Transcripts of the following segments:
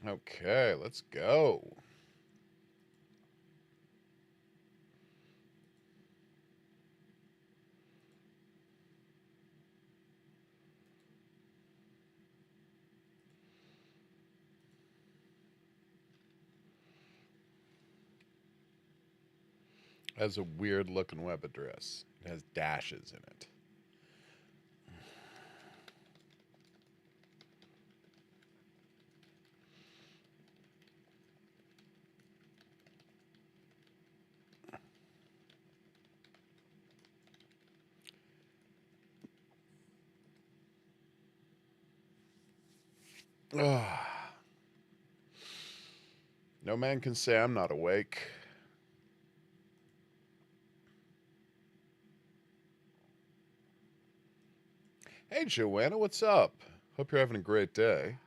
Okay, let's go. Has a weird looking web address. It has dashes in it. Ah, no man can say I'm not awake. Hey, Joanna, what's up? Hope you're having a great day.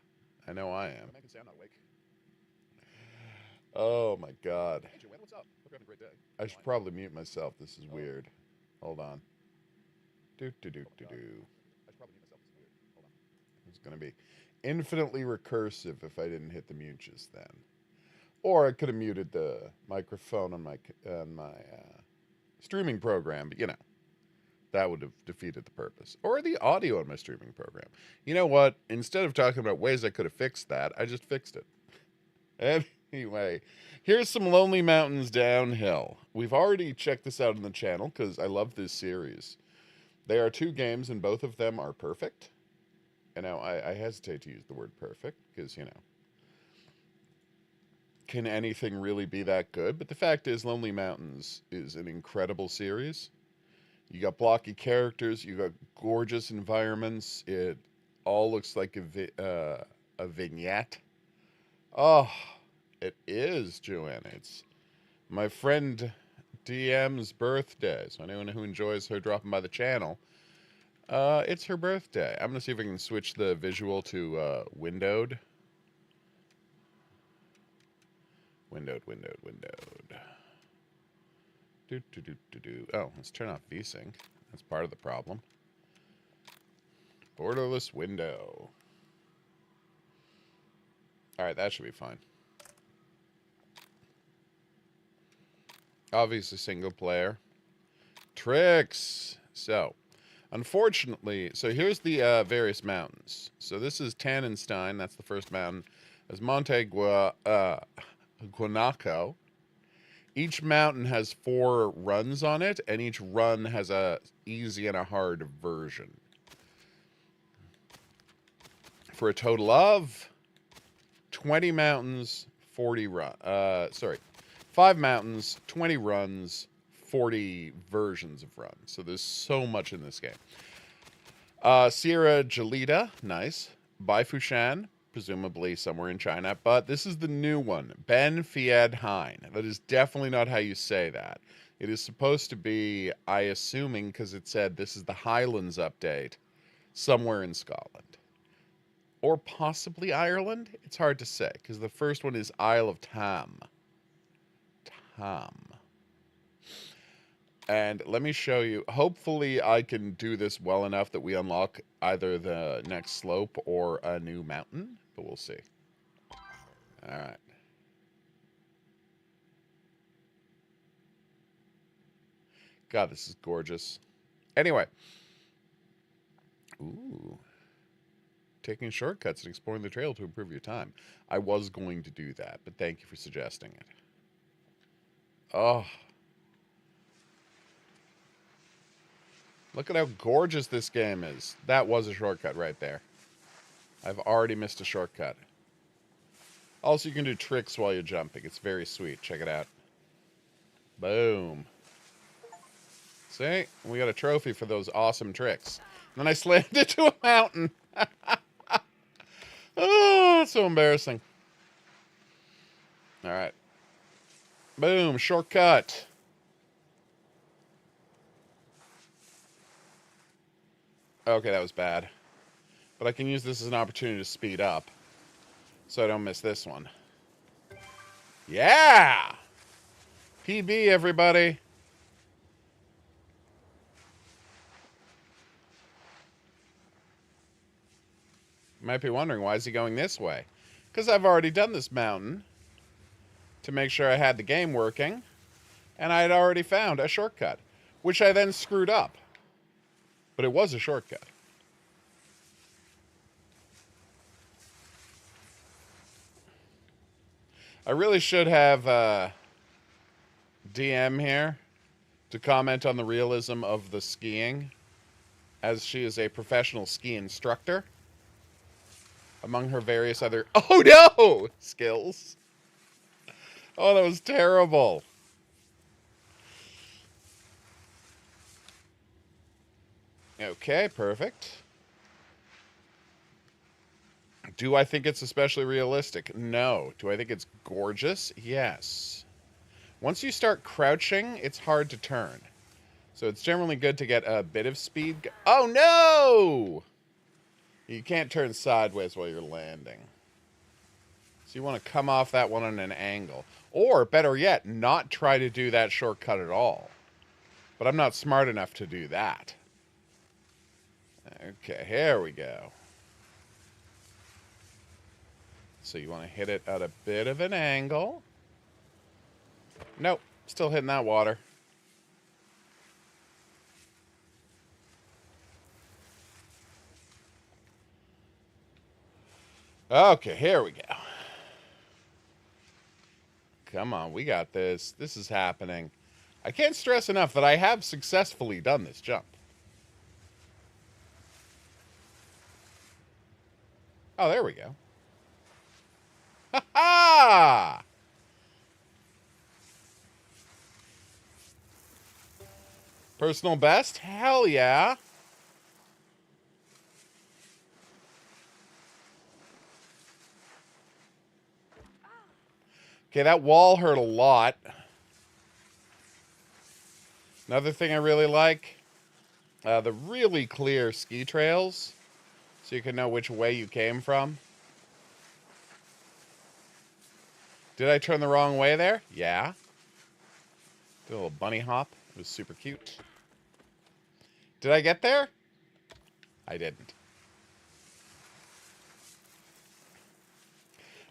I know I am. No man can say I'm not awake. Oh my god. Hey, Joanna, what's up? Hope you're having a great day. I should probably mute myself. This is weird. Hold on. Do do do do do. I should probably mute myself. This is weird. Hold on. It's gonna be infinitely recursive if I didn't hit the mute just then. Or I could have muted the microphone on my streaming program, but you know that would have defeated the purpose. Or the audio on my streaming program. You know what? Instead of talking about ways I could have fixed that, I just fixed it. Anyway, here's some Lonely Mountains Downhill. We've already checked this out on the channel because I love this series. There are two games, and both of them are perfect. And now I hesitate to use the word perfect because, you know, can anything really be that good? But the fact is, Lonely Mountains is an incredible series. You got blocky characters, you got gorgeous environments. It all looks like a vignette. Oh, it is, Joanna. It's my friend DM's birthday. So anyone who enjoys her dropping by the channel, it's her birthday. I'm gonna see if I can switch the visual to windowed. Windowed. Do. Oh, let's turn off VSync. That's part of the problem. Borderless window. Alright, that should be fine. Obviously single player. Tricks! So, unfortunately, so here's the various mountains. So this is Tannenstein, that's the first mountain. There's Monte Guanaco. Each mountain has 4 runs on it, and each run has a easy and a hard version. For a total of 20 mountains, 40 run. 5 mountains, 20 runs, 40 versions of runs. So there's so much in this game. Sierra Gelida, nice. Baifushan, presumably somewhere in China. But this is the new one, Ben Fied Hein. That is definitely not how you say that. It is supposed to be, I assuming, because it said this is the Highlands update, somewhere in Scotland. Or possibly Ireland? It's hard to say, because the first one is Isle of Tam. And let me show you. Hopefully I can do this well enough that we unlock either the next slope or a new mountain, but we'll see. All right. God, this is gorgeous. Anyway. Ooh. Taking shortcuts and exploring the trail to improve your time. I was going to do that, but thank you for suggesting it. Oh. Look at how gorgeous this game is. That was a shortcut right there. I've already missed a shortcut. Also, you can do tricks while you're jumping. It's very sweet. Check it out. Boom. See? We got a trophy for those awesome tricks. And then I slammed into a mountain. Oh, that's so embarrassing. All right. Boom. Shortcut. Okay, that was bad. But I can use this as an opportunity to speed up. So I don't miss this one. Yeah! PB, everybody. You might be wondering, why is he going this way? Because I've already done this mountain to make sure I had the game working, and I had already found a shortcut, which I then screwed up. But it was a shortcut. I really should have DM here to comment on the realism of the skiing, as she is a professional ski instructor, among her various other, oh no, skills. Oh, that was terrible. Okay, perfect. Do I think it's especially realistic? No. Do I think it's gorgeous? Yes. Once you start crouching, it's hard to turn. So it's generally good to get a bit of speed. Oh, no! You can't turn sideways while you're landing. So you want to come off that one on an angle. Or, better yet, not try to do that shortcut at all. But I'm not smart enough to do that. Okay, here we go. So you want to hit it at a bit of an angle. Nope, still hitting that water. Okay, here we go. Come on, we got this. This is happening. I can't stress enough that I have successfully done this jump. Oh, there we go. Ha ha! Personal best? Hell yeah. Okay, that wall hurt a lot. Another thing I really like, the really clear ski trails, so you can know which way you came from. Did I turn the wrong way there? Yeah. Did a little bunny hop. It was super cute. Did I get there? I didn't.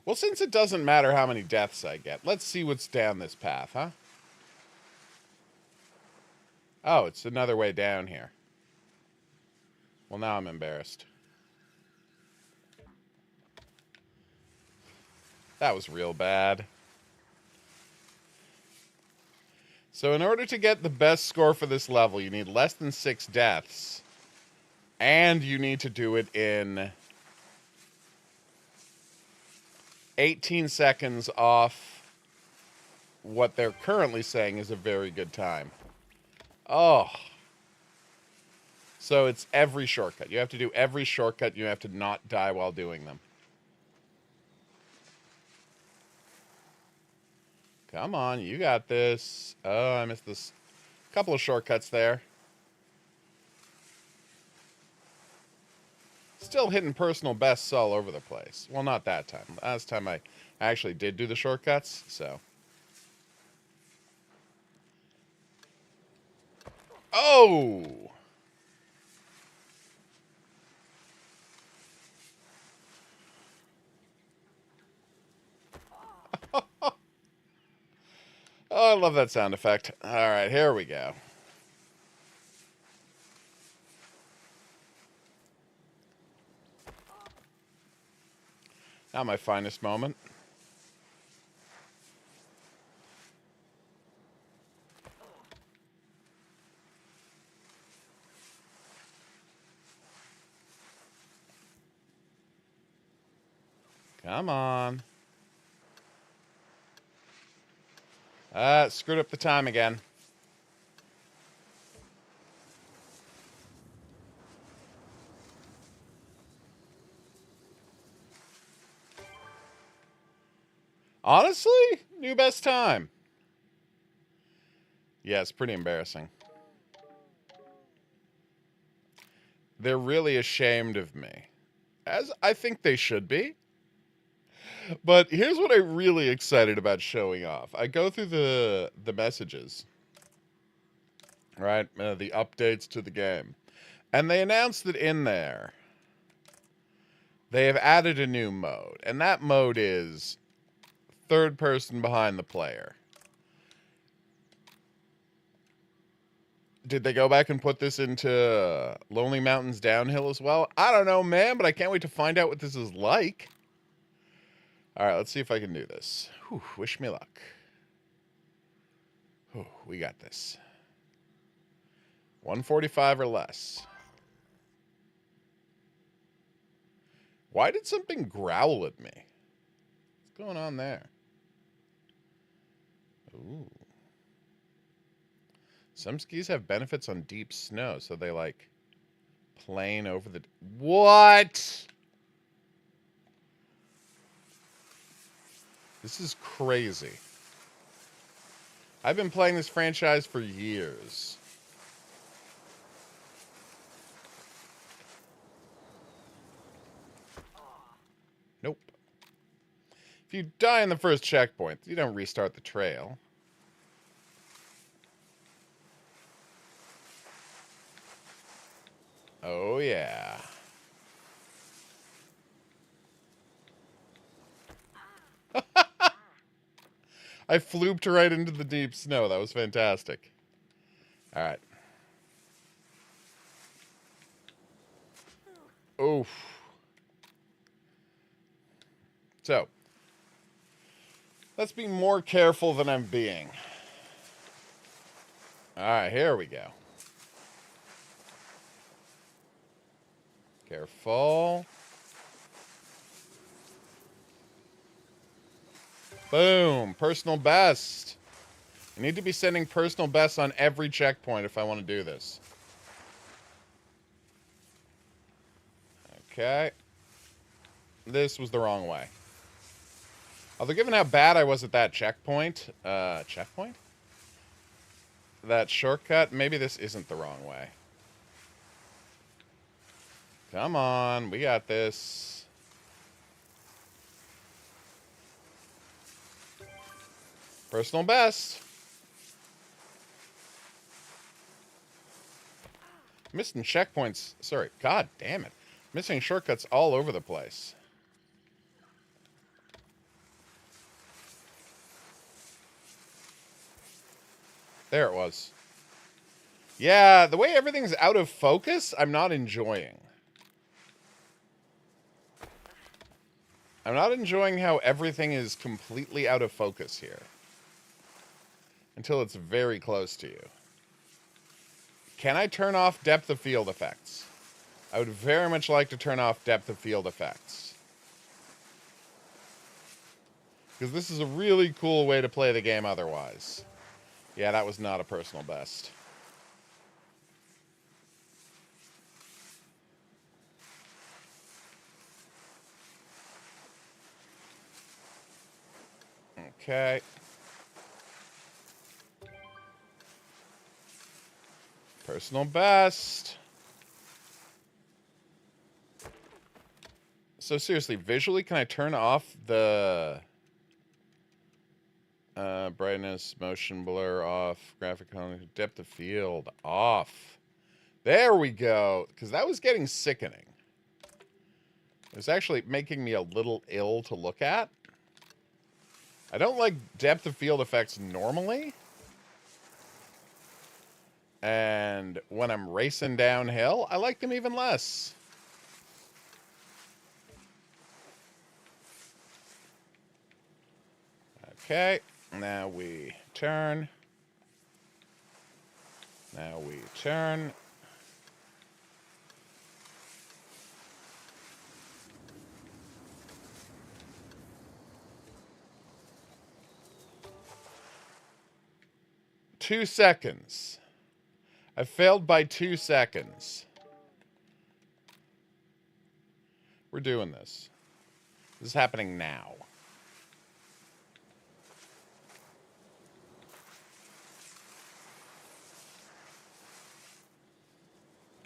Well, since it doesn't matter how many deaths I get, let's see what's down this path, huh? Oh, it's another way down here. Well, now I'm embarrassed. That was real bad. So in order to get the best score for this level, you need less than 6 deaths. And you need to do it in 18 seconds off what they're currently saying is a very good time. Oh. So it's every shortcut. You have to do every shortcut. You have to not die while doing them. Come on, you got this. Oh, I missed this. Couple of shortcuts there. Still hitting personal bests all over the place. Well, not that time. Last time I actually did do the shortcuts, so. Oh! Oh, I love that sound effect. All right, here we go. Not my finest moment. Come on. Screwed up the time again. Honestly, new best time. Yeah, it's pretty embarrassing. They're really ashamed of me. As I think they should be. But here's what I'm really excited about showing off. I go through the messages, right? The updates to the game. And they announced that in there, They have added a new mode, and that mode is third person behind the player. Did they go back and put this into Lonely Mountains Downhill as well? I don't know, man, but I can't wait to find out what this is like. All right, let's see if I can do this. Whew, wish me luck. Whew, we got this. 145 or less. Why did something growl at me? What's going on there? Ooh. Some skis have benefits on deep snow, so they like plane over the... What? This is crazy. I've been playing this franchise for years. Nope. If you die in the first checkpoint, you don't restart the trail. Oh, yeah. I flooped right into the deep snow. That was fantastic. All right. Oof. So, let's be more careful than I'm being. All right, here we go. Careful. Boom. Personal best. I need to be sending personal bests on every checkpoint if I want to do this. Okay. This was the wrong way. Although given how bad I was at that checkpoint, that shortcut, maybe this isn't the wrong way. Come on, we got this. Personal best. Missing checkpoints. Sorry, god damn it. Missing shortcuts all over the place. There it was. Yeah, the way everything's out of focus, I'm not enjoying. I'm not enjoying how everything is completely out of focus here. Until it's very close to you. Can I turn off depth of field effects? I would very much like to turn off depth of field effects. Because this is a really cool way to play the game otherwise. Yeah, that was not a personal best. Okay. Personal best. So seriously, visually, can I turn off the brightness, motion blur off, graphic quality, depth of field off? There we go. Because that was getting sickening. It was actually making me a little ill to look at. I don't like depth of field effects normally. And when I'm racing downhill, I like them even less. Okay, now we turn. Now we turn. Two seconds. I failed by 2 seconds. We're doing this. This is happening now.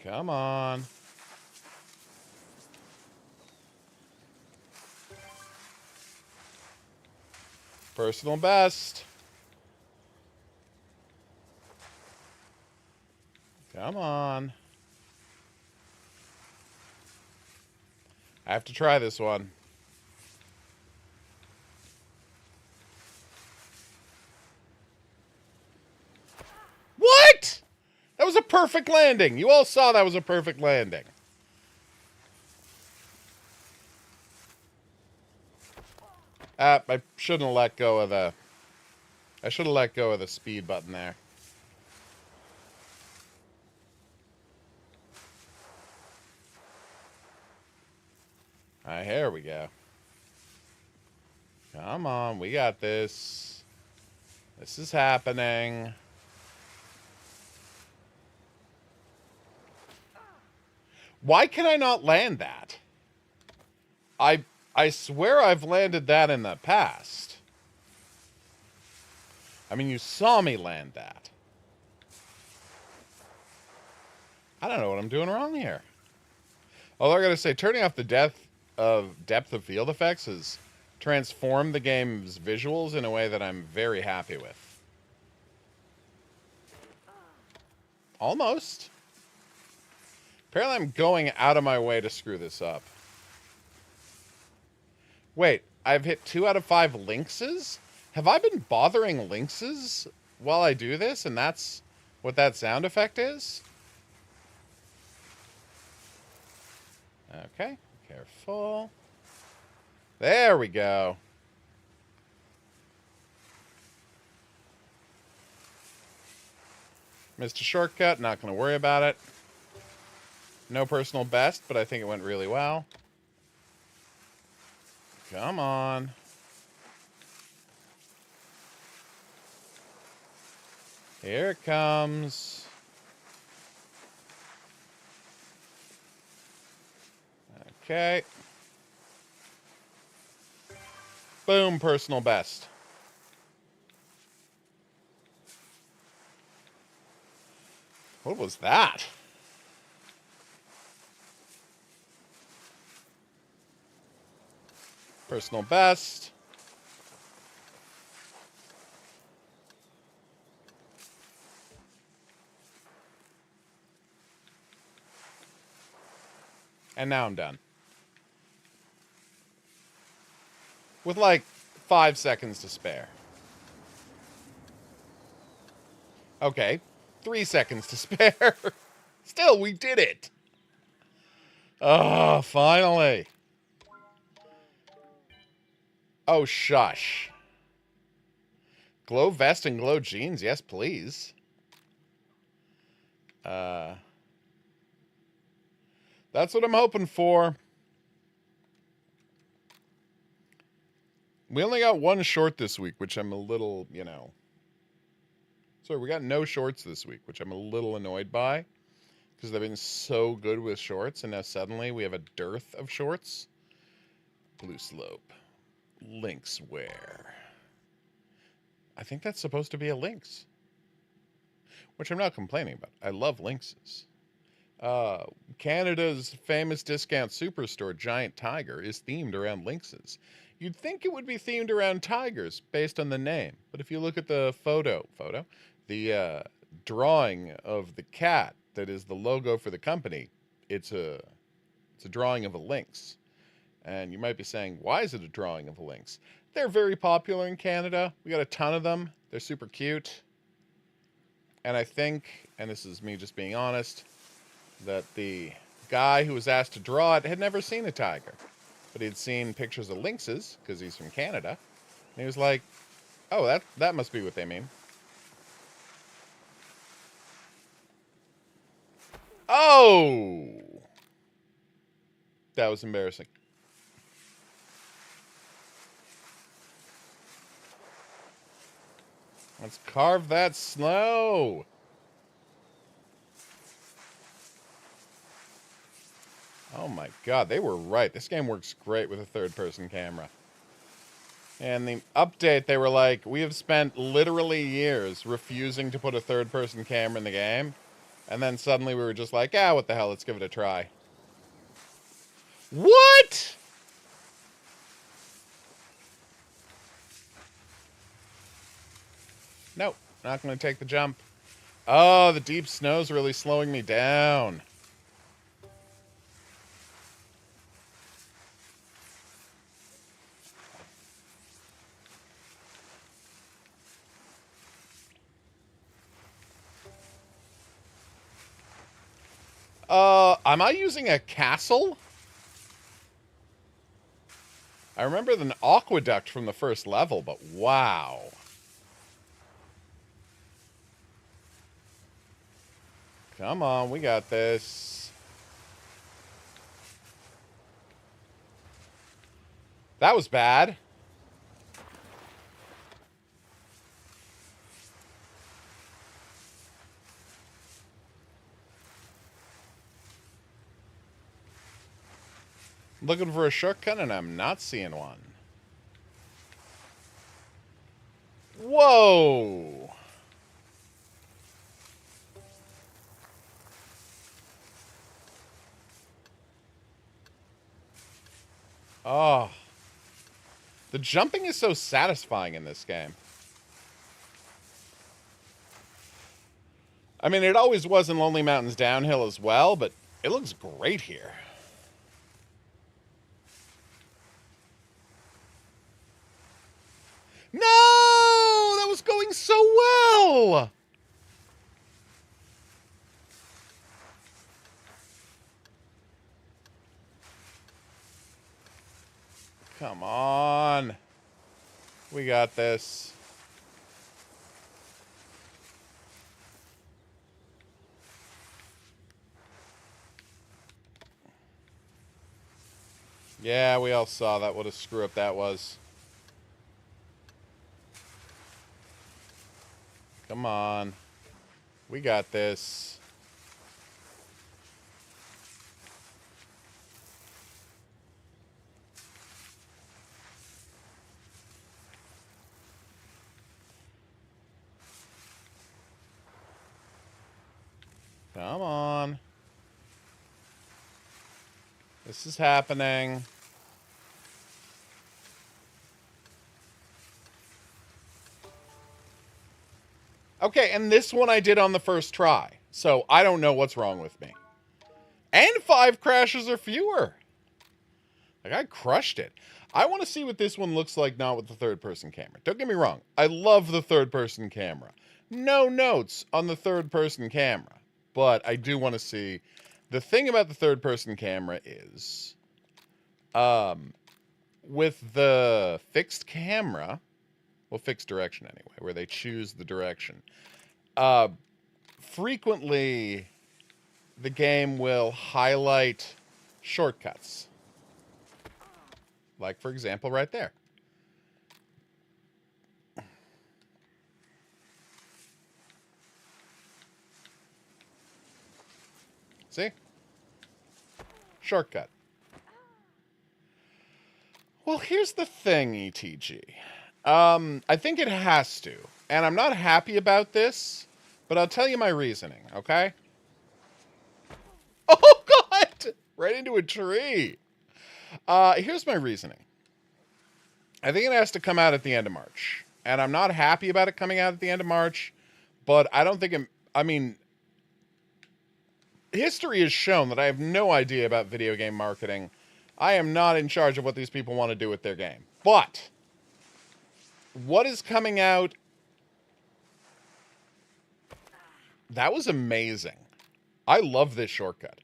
Come on. Personal best. Come on. I have to try this one. What? That was a perfect landing. You all saw that was a perfect landing. I shouldn't have let go of the... I should have let go of the speed button there. Alright, here we go. Come on, we got this. This is happening. Why can I not land that? I swear I've landed that in the past. I mean, you saw me land that. I don't know what I'm doing wrong here. Although I gotta say, turning off the depth of field effects has transformed the game's visuals in a way that I'm very happy with. Almost. Apparently I'm going out of my way to screw this up. Wait, I've hit 2 out of 5 lynxes? Have I been bothering lynxes while I do this, and that's what that sound effect is? Okay, careful. There we go. Missed a shortcut, not going to worry about it. No personal best, but I think it went really well. Come on. Here it comes. Okay. Boom, personal best. What was that? Personal best. And now I'm done. With like 5 seconds to spare. Okay, 3 seconds to spare. Still, we did it. Oh, finally. Oh, shush. Glow vest and glow jeans, yes, please. That's what I'm hoping for. We only got 1 short this week, which I'm a little, you know... Sorry, we got no shorts this week, which I'm a little annoyed by. Because they've been so good with shorts, and now suddenly we have a dearth of shorts. Blue slope. Lynx wear. I think that's supposed to be a lynx. Which I'm not complaining about. I love lynxes. Canada's famous discount superstore, Giant Tiger, is themed around lynxes. You'd think it would be themed around tigers based on the name. But if you look at the the drawing of the cat that is the logo for the company, it's a drawing of a lynx. And you might be saying, why is it a drawing of a lynx? They're very popular in Canada. We got a ton of them. They're super cute. And I think, and this is me just being honest, that the guy who was asked to draw it had never seen a tiger. But he'd seen pictures of lynxes, because he's from Canada. And he was like, oh, that must be what they mean. Oh! That was embarrassing. Let's carve that snow. Oh my god, they were right. This game works great with a third-person camera. And the update, they were like, we have spent literally years refusing to put a third-person camera in the game. And then suddenly we were just like, ah, what the hell, let's give it a try. What? Nope, not going to take the jump. Oh, the deep snow's really slowing me down. Am I using a castle? I remember an aqueduct from the first level, but wow. Come on, we got this. That was bad. Looking for a shortcut, and I'm not seeing one. Whoa! Oh. The jumping is so satisfying in this game. I mean, it always was in Lonely Mountains Downhill as well, but it looks great here. No! That was going so well! Come on. We got this. Yeah, we all saw that. What a screw up that was. Come on. We got this. Come on. This is happening. Okay, and this one I did on the first try. So I don't know what's wrong with me. And 5 crashes or fewer. Like, I crushed it. I want to see what this one looks like, not with the third-person camera. Don't get me wrong. I love the third-person camera. No notes on the third-person camera. But I do want to see... The thing about the third-person camera is... with the fixed camera... Well, fixed direction anyway, where they choose the direction. Frequently, the game will highlight shortcuts. Like, for example, right there. See? Shortcut. Well, here's the thing, ETG. I think it has to. And I'm not happy about this, but I'll tell you my reasoning, okay? Oh, God! Right into a tree. Here's my reasoning. I think it has to come out at the end of March. And I'm not happy about it coming out at the end of March, but I don't think it... I mean, history has shown that I have no idea about video game marketing. I am not in charge of what these people want to do with their game. But... what is coming out? That was amazing. I love this shortcut.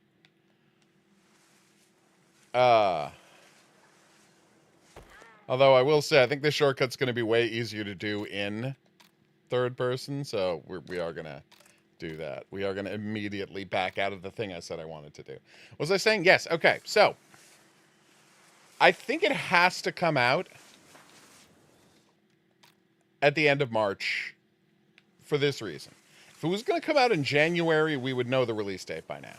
Although I will say, I think this shortcut's going to be way easier to do in third person, so we are going to do that. We are going to immediately back out of the thing I said I wanted to do. Was I saying? Yes. Okay, so I think it has to come out at the end of March for this reason. If it was going to come out in January, we would know the release date by now.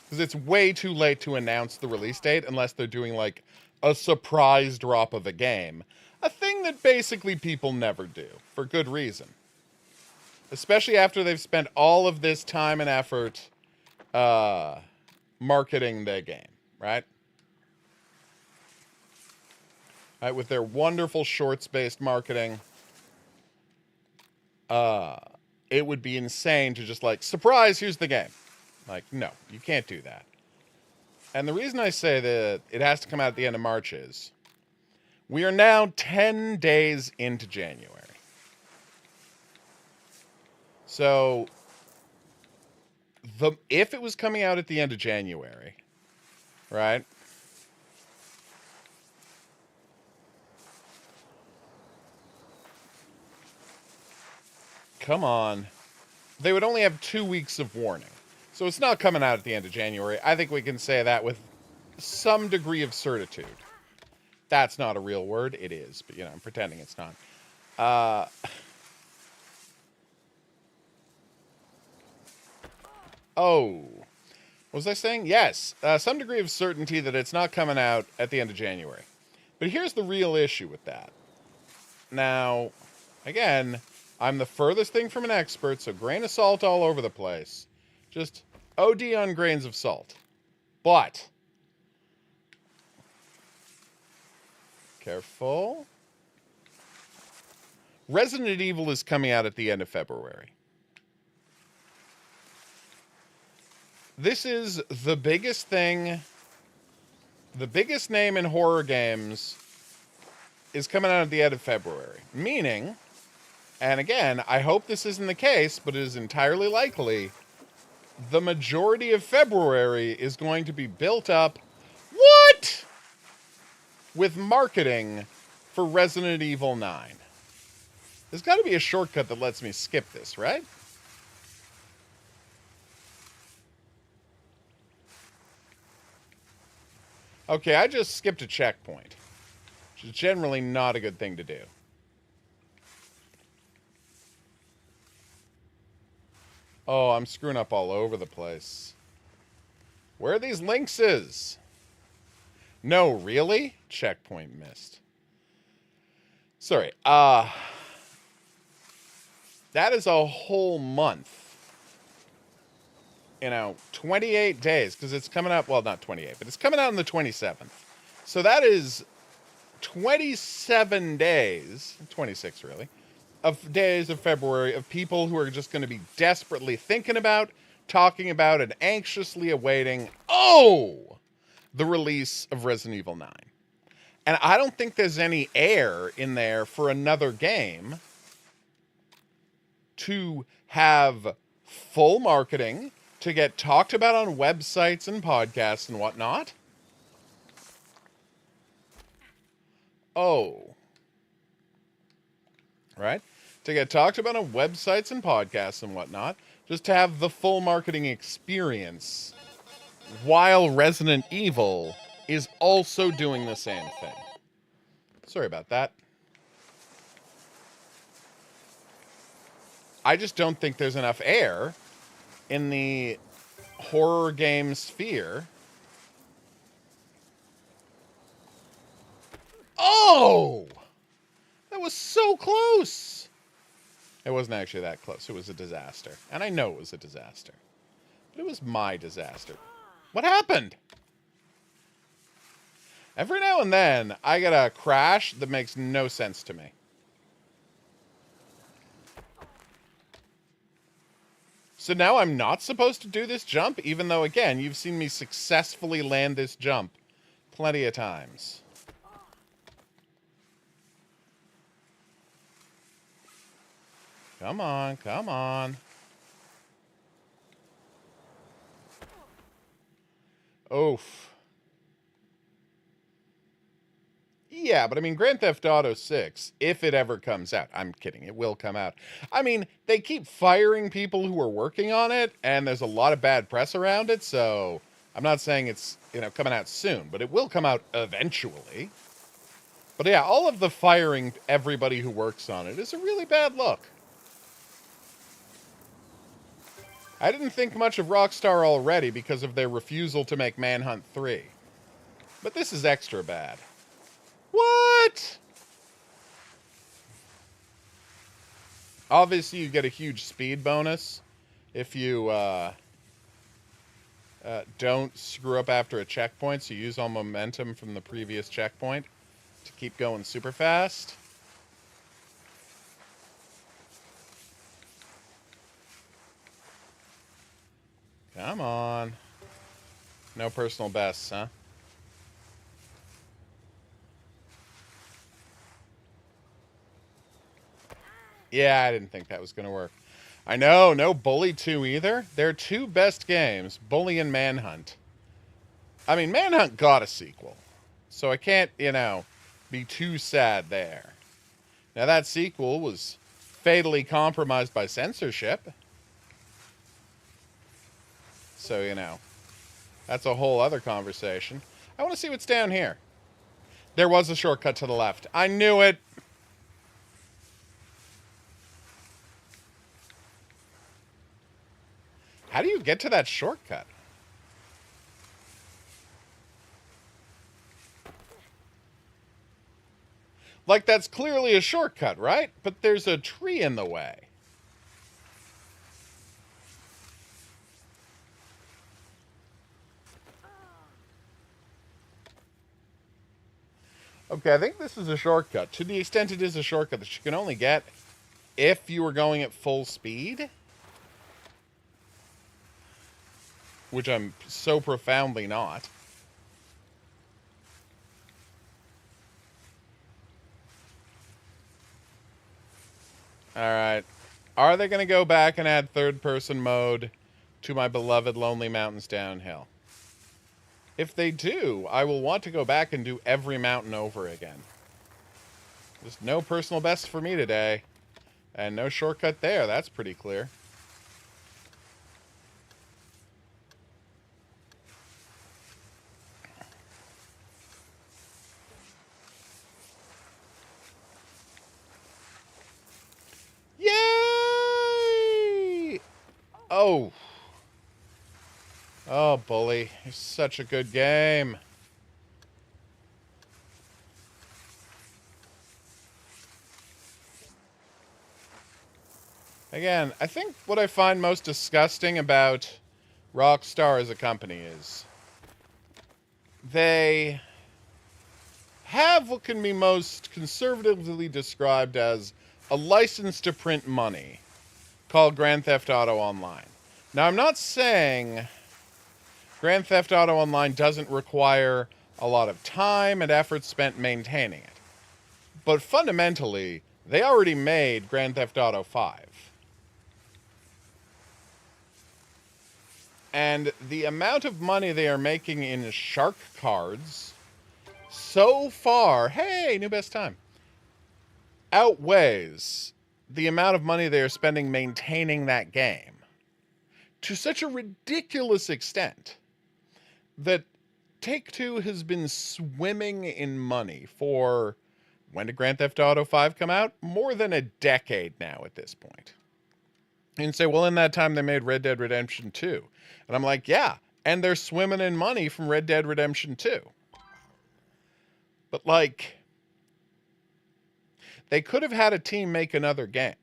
Because it's way too late to announce the release date unless they're doing, like, a surprise drop of a game. A thing that basically people never do, for good reason. Especially after they've spent all of this time and effort marketing their game, right? Right, with their wonderful shorts-based marketing. It would be insane to just like, surprise, here's the game. Like, no, you can't do that. And the reason I say that it has to come out at the end of March is we are now 10 days into January. So if it was coming out at the end of January, right? Come on. They would only have 2 weeks of warning. So it's not coming out at the end of January. I think we can say that with some degree of certitude. That's not a real word. It is, but I'm pretending it's not. Oh. What was I saying? Yes, some degree of certainty that it's not coming out at the end of January. But here's the real issue with that. Now, again, I'm the furthest thing from an expert, so grain of salt all over the place. Just OD on grains of salt. But, careful. Resident Evil is coming out at the end of February. This is the biggest thing, the biggest name in horror games is coming out at the end of February. Meaning, and again, I hope this isn't the case, but it is entirely likely, the majority of February is going to be built up, what? With marketing for Resident Evil 9. There's got to be a shortcut that lets me skip this, right? Okay, I just skipped a checkpoint, which is generally not a good thing to do. Oh, I'm screwing up all over the place. Where are these lynxes? No, really? Checkpoint missed. Sorry. That is a whole month. 28 days, because it's coming out, well, not 28, but it's coming out on the 27th. So that is 27 days, 26 really, of days of February of people who are just going to be desperately thinking about, talking about, and anxiously awaiting, the release of Resident Evil 9. And I don't think there's any air in there for another game to have full marketing, to get talked about on websites and podcasts and whatnot. Right? To get talked about on websites and podcasts and whatnot. Just to have the full marketing experience while Resident Evil is also doing the same thing. Sorry about that. I just don't think there's enough air in the horror game sphere. Oh! That was so close! It wasn't actually that close. It was a disaster. And I know it was a disaster. But it was my disaster. What happened? Every now and then, I get a crash that makes no sense to me. So now I'm not supposed to do this jump, even though, again, you've seen me successfully land this jump plenty of times. Come on, come on. Oof. Yeah, but I mean, Grand Theft Auto 6, if it ever comes out, I'm kidding, it will come out. I mean, they keep firing people who are working on it, and there's a lot of bad press around it, so I'm not saying it's, coming out soon, but it will come out eventually. But yeah, all of the firing everybody who works on it is a really bad look. I didn't think much of Rockstar already because of their refusal to make Manhunt 3. But this is extra bad. What? Obviously, you get a huge speed bonus if you don't screw up after a checkpoint, so you use all momentum from the previous checkpoint to keep going super fast. Come on. No personal bests, huh? Yeah, I didn't think that was going to work. I know, no Bully 2 either. Their two best games, Bully and Manhunt. I mean, Manhunt got a sequel, so I can't, be too sad there. Now, that sequel was fatally compromised by censorship. So, that's a whole other conversation. I want to see what's down here. There was a shortcut to the left. I knew it. How do you get to that shortcut? Like, that's clearly a shortcut, right? But there's a tree in the way. Okay, I think this is a shortcut. To the extent it is a shortcut that you can only get if you were going at full speed. Which I'm so profoundly not. Alright. Are they going to go back and add third-person mode to my beloved Lonely Mountains Downhill? If they do, I will want to go back and do every mountain over again. Just no personal best for me today. And no shortcut there. That's pretty clear. Yay! Oh. Oh, Bully. It's such a good game. Again, I think what I find most disgusting about Rockstar as a company is they have what can be most conservatively described as a license to print money called Grand Theft Auto Online. Now, I'm not saying Grand Theft Auto Online doesn't require a lot of time and effort spent maintaining it. But fundamentally, they already made Grand Theft Auto 5. And the amount of money they are making in shark cards so far, hey, new best time, outweighs the amount of money they are spending maintaining that game to such a ridiculous extent that Take-Two has been swimming in money for, when did Grand Theft Auto 5 come out? More than a decade now at this point. And say, well, in that time they made Red Dead Redemption 2. And I'm like, yeah, and they're swimming in money from Red Dead Redemption 2. But, like, they could have had a team make another game.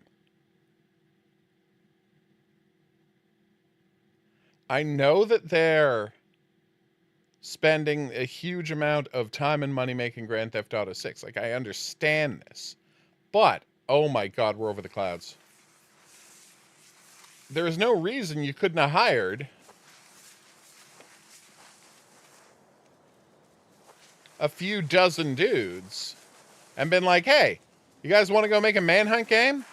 I know that they're spending a huge amount of time and money making Grand Theft Auto 6. Like, I understand this. But, oh my God, we're over the clouds. There is no reason you couldn't have hired a few dozen dudes and been like, hey, you guys want to go make a Manhunt game?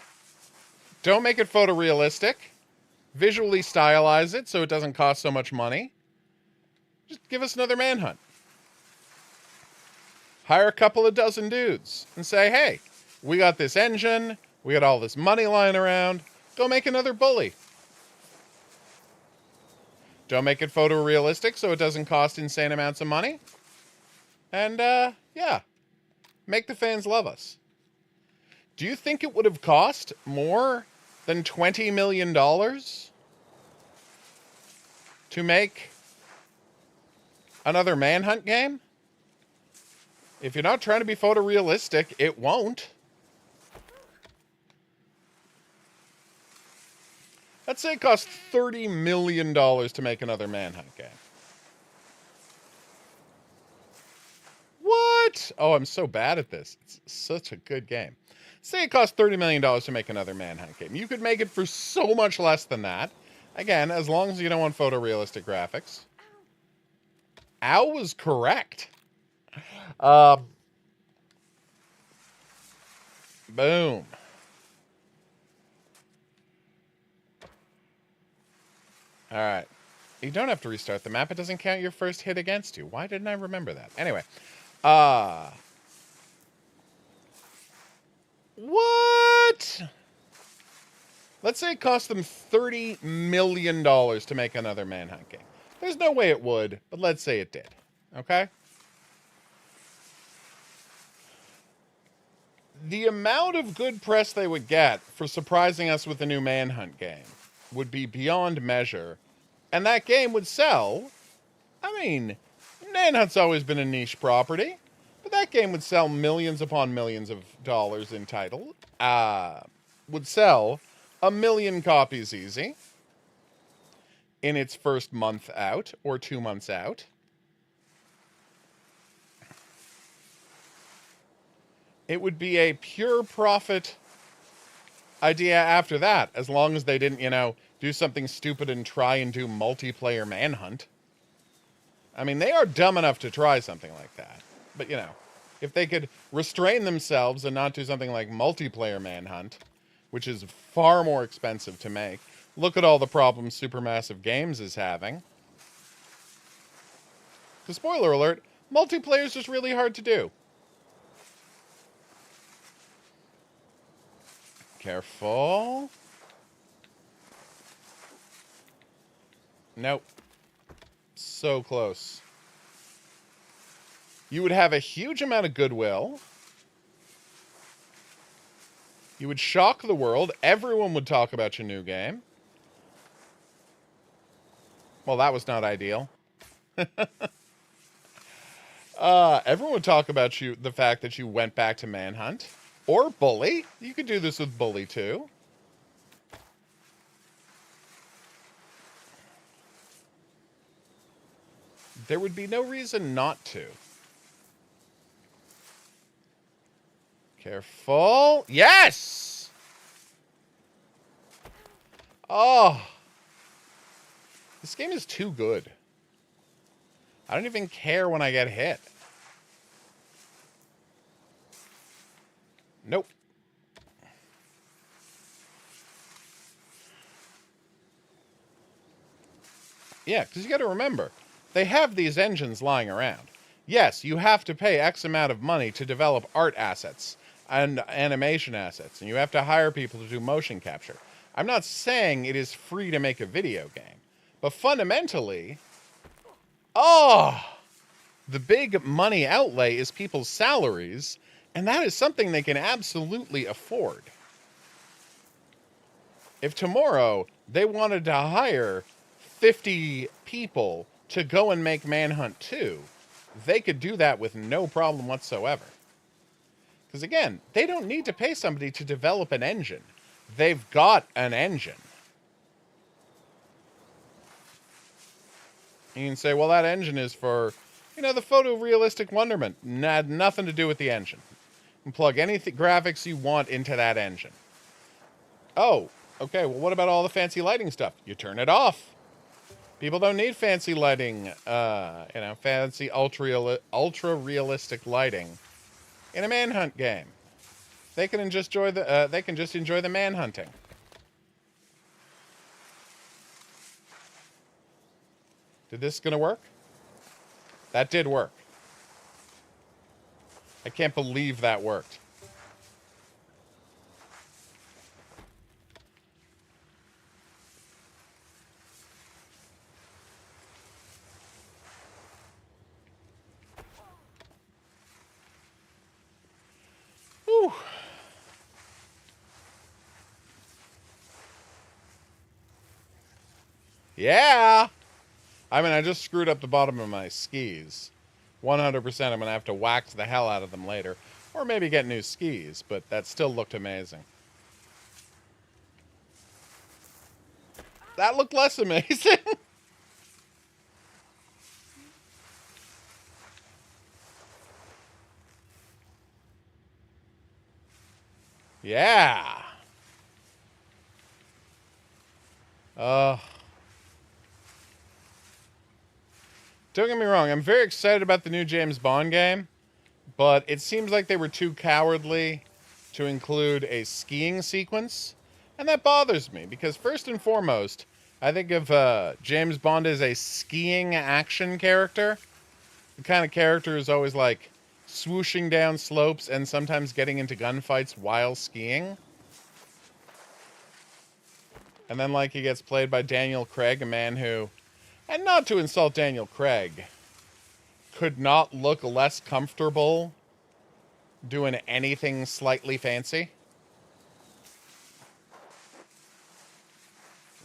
Don't make it photorealistic. Visually stylize it so it doesn't cost so much money. Just give us another Manhunt. Hire a couple of dozen dudes and say, hey, we got this engine. We got all this money lying around. Go make another Bully. Don't make it photorealistic so it doesn't cost insane amounts of money. And, yeah. Make the fans love us. Do you think it would have cost more than $20 million to make another Manhunt game? If you're not trying to be photorealistic, it won't. Let's say it costs $30 million to make another Manhunt game. What? Oh, I'm so bad at this. It's such a good game. Say it costs $30 million to make another Manhunt game. You could make it for so much less than that. Again, as long as you don't want photorealistic graphics. Al was correct. Boom. All right. You don't have to restart the map. It doesn't count your first hit against you. Why didn't I remember that? Anyway. What? Let's say it cost them $30 million to make another Manhunt game. There's no way it would, but let's say it did. Okay? The amount of good press they would get for surprising us with a new Manhunt game would be beyond measure. And that game would sell. I mean, Manhunt's always been a niche property, but that game would sell millions upon millions of dollars in title. Would sell 1 million copies easy in its first month out or 2 months out. It would be a pure profit idea after that, as long as they didn't, do something stupid and try and do multiplayer Manhunt. I mean, they are dumb enough to try something like that. But, if they could restrain themselves and not do something like multiplayer Manhunt, which is far more expensive to make. Look at all the problems Supermassive Games is having. Because, spoiler alert, multiplayer is just really hard to do. Careful. Nope. So close. You would have a huge amount of goodwill. You would shock the world. Everyone would talk about your new game. Well, that was not ideal. Everyone would talk about the fact that you went back to Manhunt. Or Bully. You could do this with Bully, too. There would be no reason not to. Careful. Yes! Oh. This game is too good. I don't even care when I get hit. Nope. Yeah, because you got to remember, they have these engines lying around. Yes, you have to pay X amount of money to develop art assets and animation assets, and you have to hire people to do motion capture. I'm not saying it is free to make a video game, but fundamentally, the big money outlay is people's salaries, and that is something they can absolutely afford. If tomorrow they wanted to hire 50 people to go and make Manhunt 2, they could do that with no problem whatsoever. Because again, they don't need to pay somebody to develop an engine. They've got an engine. You can say, well, that engine is for, the photorealistic wonderment. Had nothing to do with the engine. You can plug any graphics you want into that engine. Oh, okay, well, what about all the fancy lighting stuff? You turn it off. People don't need fancy lighting, fancy ultra-realistic lighting in a Manhunt game. They can just enjoy the manhunting. Did this gonna work? That did work. I can't believe that worked. Whew. Yeah! I mean, I just screwed up the bottom of my skis. 100% I'm going to have to wax the hell out of them later. Or maybe get new skis, but that still looked amazing. That looked less amazing. Yeah. Don't get me wrong, I'm very excited about the new James Bond game, but it seems like they were too cowardly to include a skiing sequence, and that bothers me, because first and foremost, I think of James Bond as a skiing action character. The kind of character who's always like swooshing down slopes and sometimes getting into gunfights while skiing. And then like he gets played by Daniel Craig, a man who, and not to insult Daniel Craig, could not look less comfortable doing anything slightly fancy.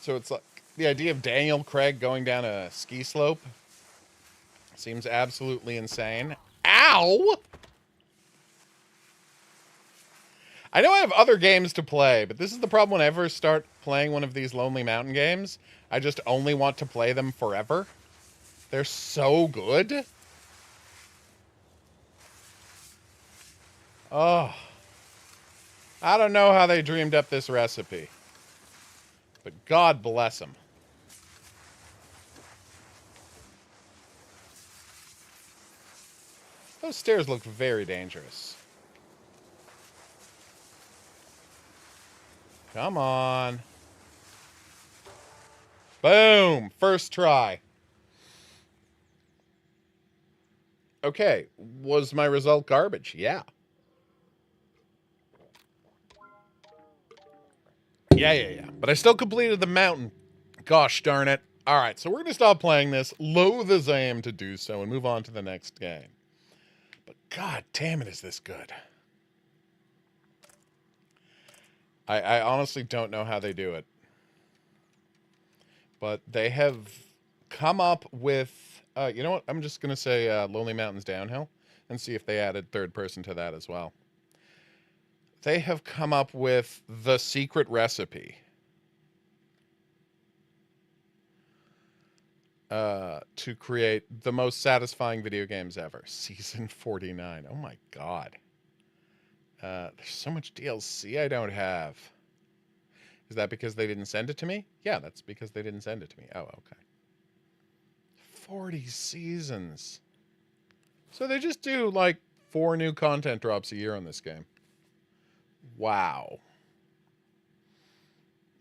So it's like the idea of Daniel Craig going down a ski slope seems absolutely insane. Ow! I know I have other games to play, but this is the problem whenever I start playing one of these Lonely Mountain games. I just only want to play them forever. They're so good. Oh. I don't know how they dreamed up this recipe. But God bless them. Those stairs look very dangerous. Come on. Boom! First try. Okay, was my result garbage? Yeah. Yeah. But I still completed the mountain. Gosh darn it. Alright, so we're going to stop playing this, loath as I am to do so, and move on to the next game. But god damn it, is this good. I honestly don't know how they do it. But they have come up with... you know what? I'm just going to say Lonely Mountains Downhill and see if they added third person to that as well. They have come up with the secret recipe. To create the most satisfying video games ever. Season 49. Oh my god. There's so much DLC I don't have. Is that because they didn't send it to me? Yeah, that's because they didn't send it to me. Oh, okay. 40 seasons. So they just do like 4 new content drops a year on this game. Wow.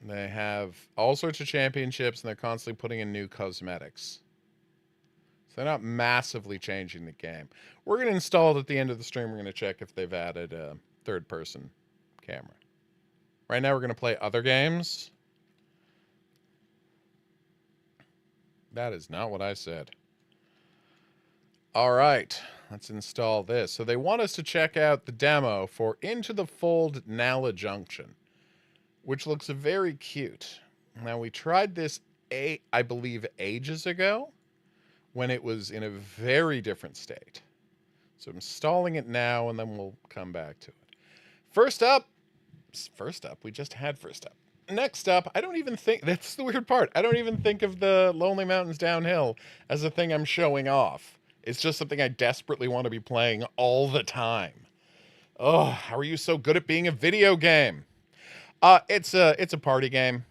They have all sorts of championships and they're constantly putting in new cosmetics. So they're not massively changing the game. We're going to install it at the end of the stream. We're going to check if they've added a third-person camera. Right now we're going to play other games. That is not what I said. All right, let's install this. So they want us to check out the demo for Into the Fold Nala Junction, which looks very cute. Now, we tried this, I believe, ages ago when it was in a very different state. So I'm installing it now, and then we'll come back to it. First up, we just had first up. Next up, I don't even think, that's the weird part, I don't even think of the Lonely Mountains Downhill as a thing I'm showing off. It's just something I desperately want to be playing all the time. Oh, how are you so good at being a video game? It's a party game.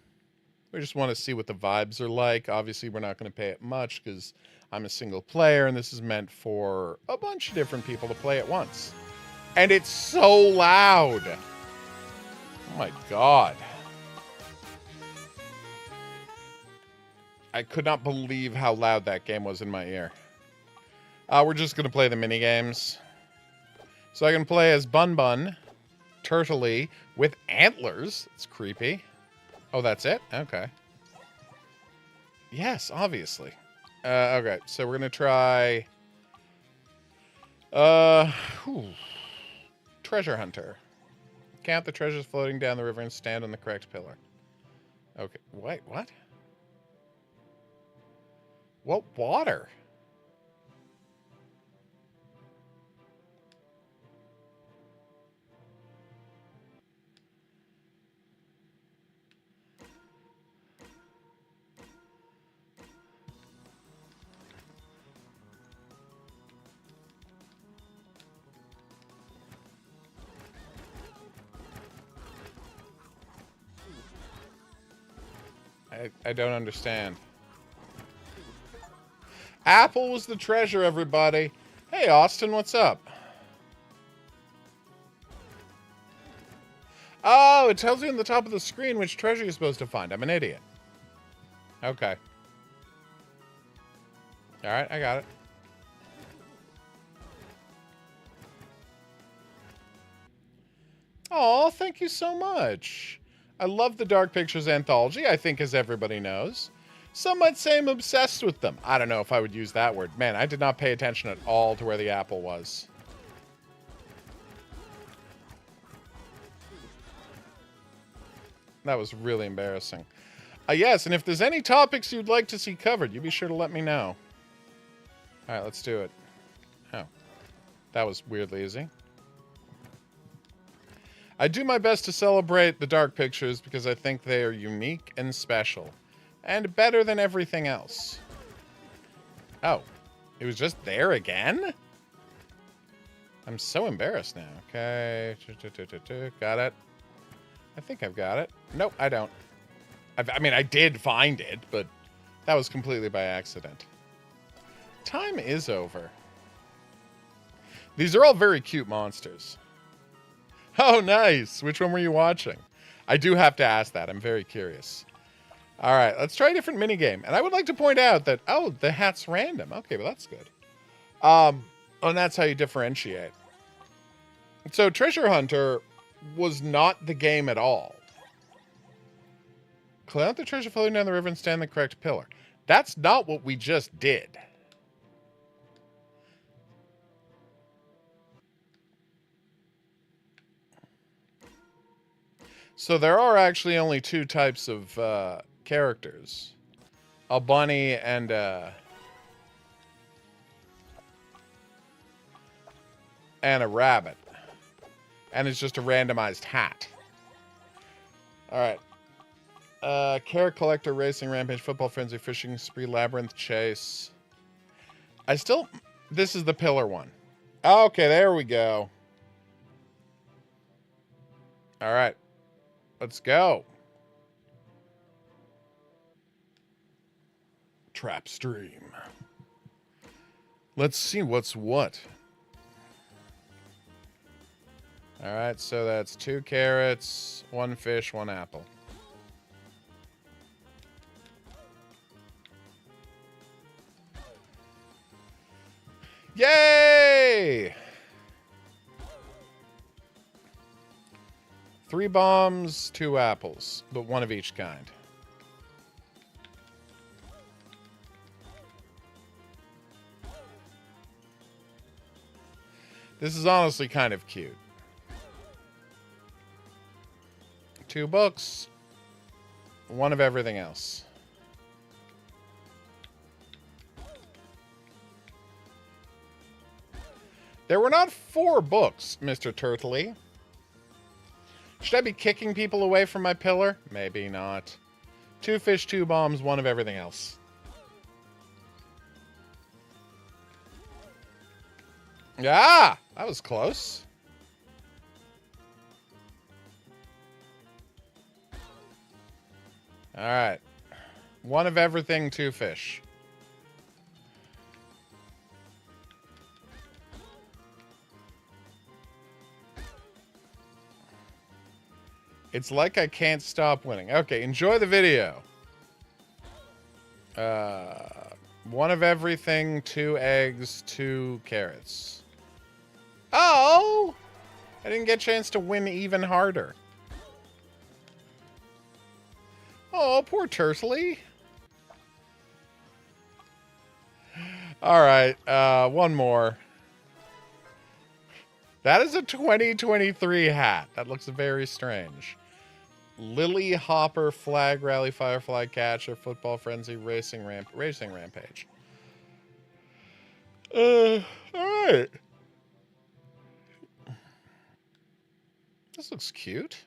We just want to see what the vibes are like. Obviously, we're not going to pay it much because I'm a single player, and this is meant for a bunch of different people to play at once. And it's so loud. Oh my god. I could not believe how loud that game was in my ear. We're just going to play the mini games. So I can play as Bun Bun, Turtley, with antlers. It's creepy. Oh, that's it? Okay. Yes, obviously. Okay, so we're going to try... Treasure Hunter. Count the treasures floating down the river and stand on the correct pillar. Okay, wait, what? What water? I don't understand. Apple was the treasure, everybody. Hey, Austin, what's up? Oh, it tells you on the top of the screen which treasure you're supposed to find. I'm an idiot. Okay. Alright, I got it. Oh, thank you so much. I love the Dark Pictures anthology, I think, as everybody knows. Some might say I'm obsessed with them. I don't know if I would use that word. Man, I did not pay attention at all to where the apple was. That was really embarrassing. Yes, and if there's any topics you'd like to see covered, you be sure to let me know. Alright, let's do it. Oh. That was weirdly easy. I do my best to celebrate the Dark Pictures because I think they are unique and special. And better than everything else. Oh. It was just there again? I'm so embarrassed now. Okay. Got it. I think I've got it. Nope, I don't. I mean, I did find it, but that was completely by accident. Time is over. These are all very cute monsters. Oh, nice. Which one were you watching? I do have to ask that. I'm very curious. All right, let's try a different minigame. And I would like to point out that, oh, the hat's random. Okay, well, that's good. And that's how you differentiate. So Treasure Hunter was not the game at all. Clear out the treasure floating down the river and stand the correct pillar. That's not what we just did. So there are actually only two types of characters. A bunny and a rabbit. And it's just a randomized hat. Alright. Carrot Collector, Racing Rampage, Football Frenzy, Fishing Spree, Labyrinth Chase. This is the pillar one. Okay, there we go. Alright. Let's go. Trap stream. Let's see what's what. Alright, so that's 2 carrots, 1 fish, 1 apple. Yay! 3 bombs, 2 apples, but 1 of each kind. This is honestly kind of cute. 2 books, 1 of everything else. There were not 4 books, Mr. Turtley. Should I be kicking people away from my pillar? Maybe not. 2 fish, 2 bombs, 1 of everything else. Ah! That was close. Alright. 1 of everything, 2 fish. It's like I can't stop winning. Okay, enjoy the video. 1 of everything, 2 eggs, 2 carrots. Oh! I didn't get a chance to win even harder. Oh, poor Turtley. Alright, 1 more. That is a 2023 hat. That looks very strange. Lily Hopper, Flag Rally, Firefly Catcher, Football Frenzy, Racing Rampage. Alright. This looks cute.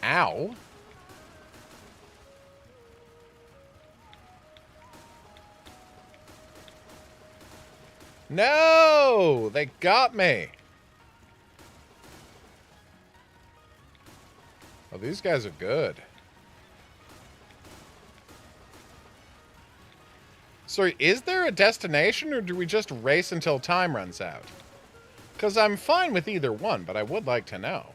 Ow. No! They got me! Oh, these guys are good. Sorry, is there a destination, or do we just race until time runs out? Because I'm fine with either one, but I would like to know.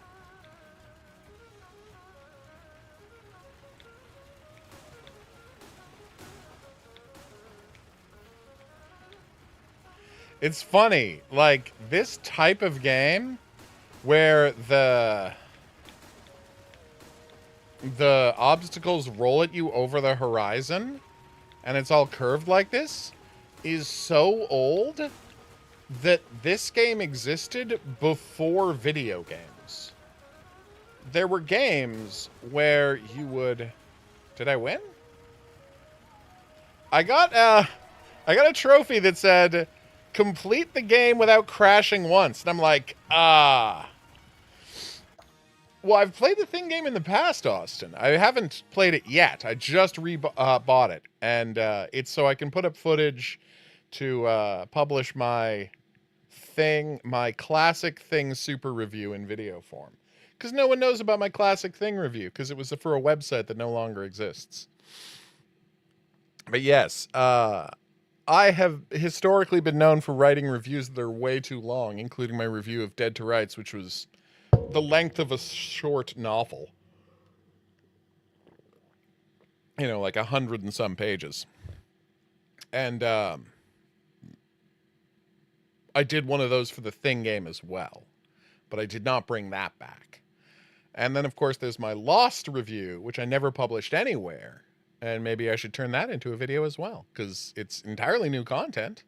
It's funny, like, this type of game where the obstacles roll at you over the horizon and it's all curved like this is so old that this game existed before video games. There were games where you would... Did I win? I got a trophy that said, complete the game without crashing once. And I'm like, ah. Well, I've played the Thing game in the past, Austin. I haven't played it yet. I just bought it. And it's so I can put up footage to publish my classic Thing super review in video form. Because no one knows about my classic Thing review, because it was for a website that no longer exists. But yes, I have historically been known for writing reviews that are way too long, including my review of Dead to Rights, which was the length of a short novel. You know, like 100 and some pages. And I did one of those for the Thing game as well, but I did not bring that back. And then, of course, there's my Lost review, which I never published anywhere. And maybe I should turn that into a video as well, because it's entirely new content.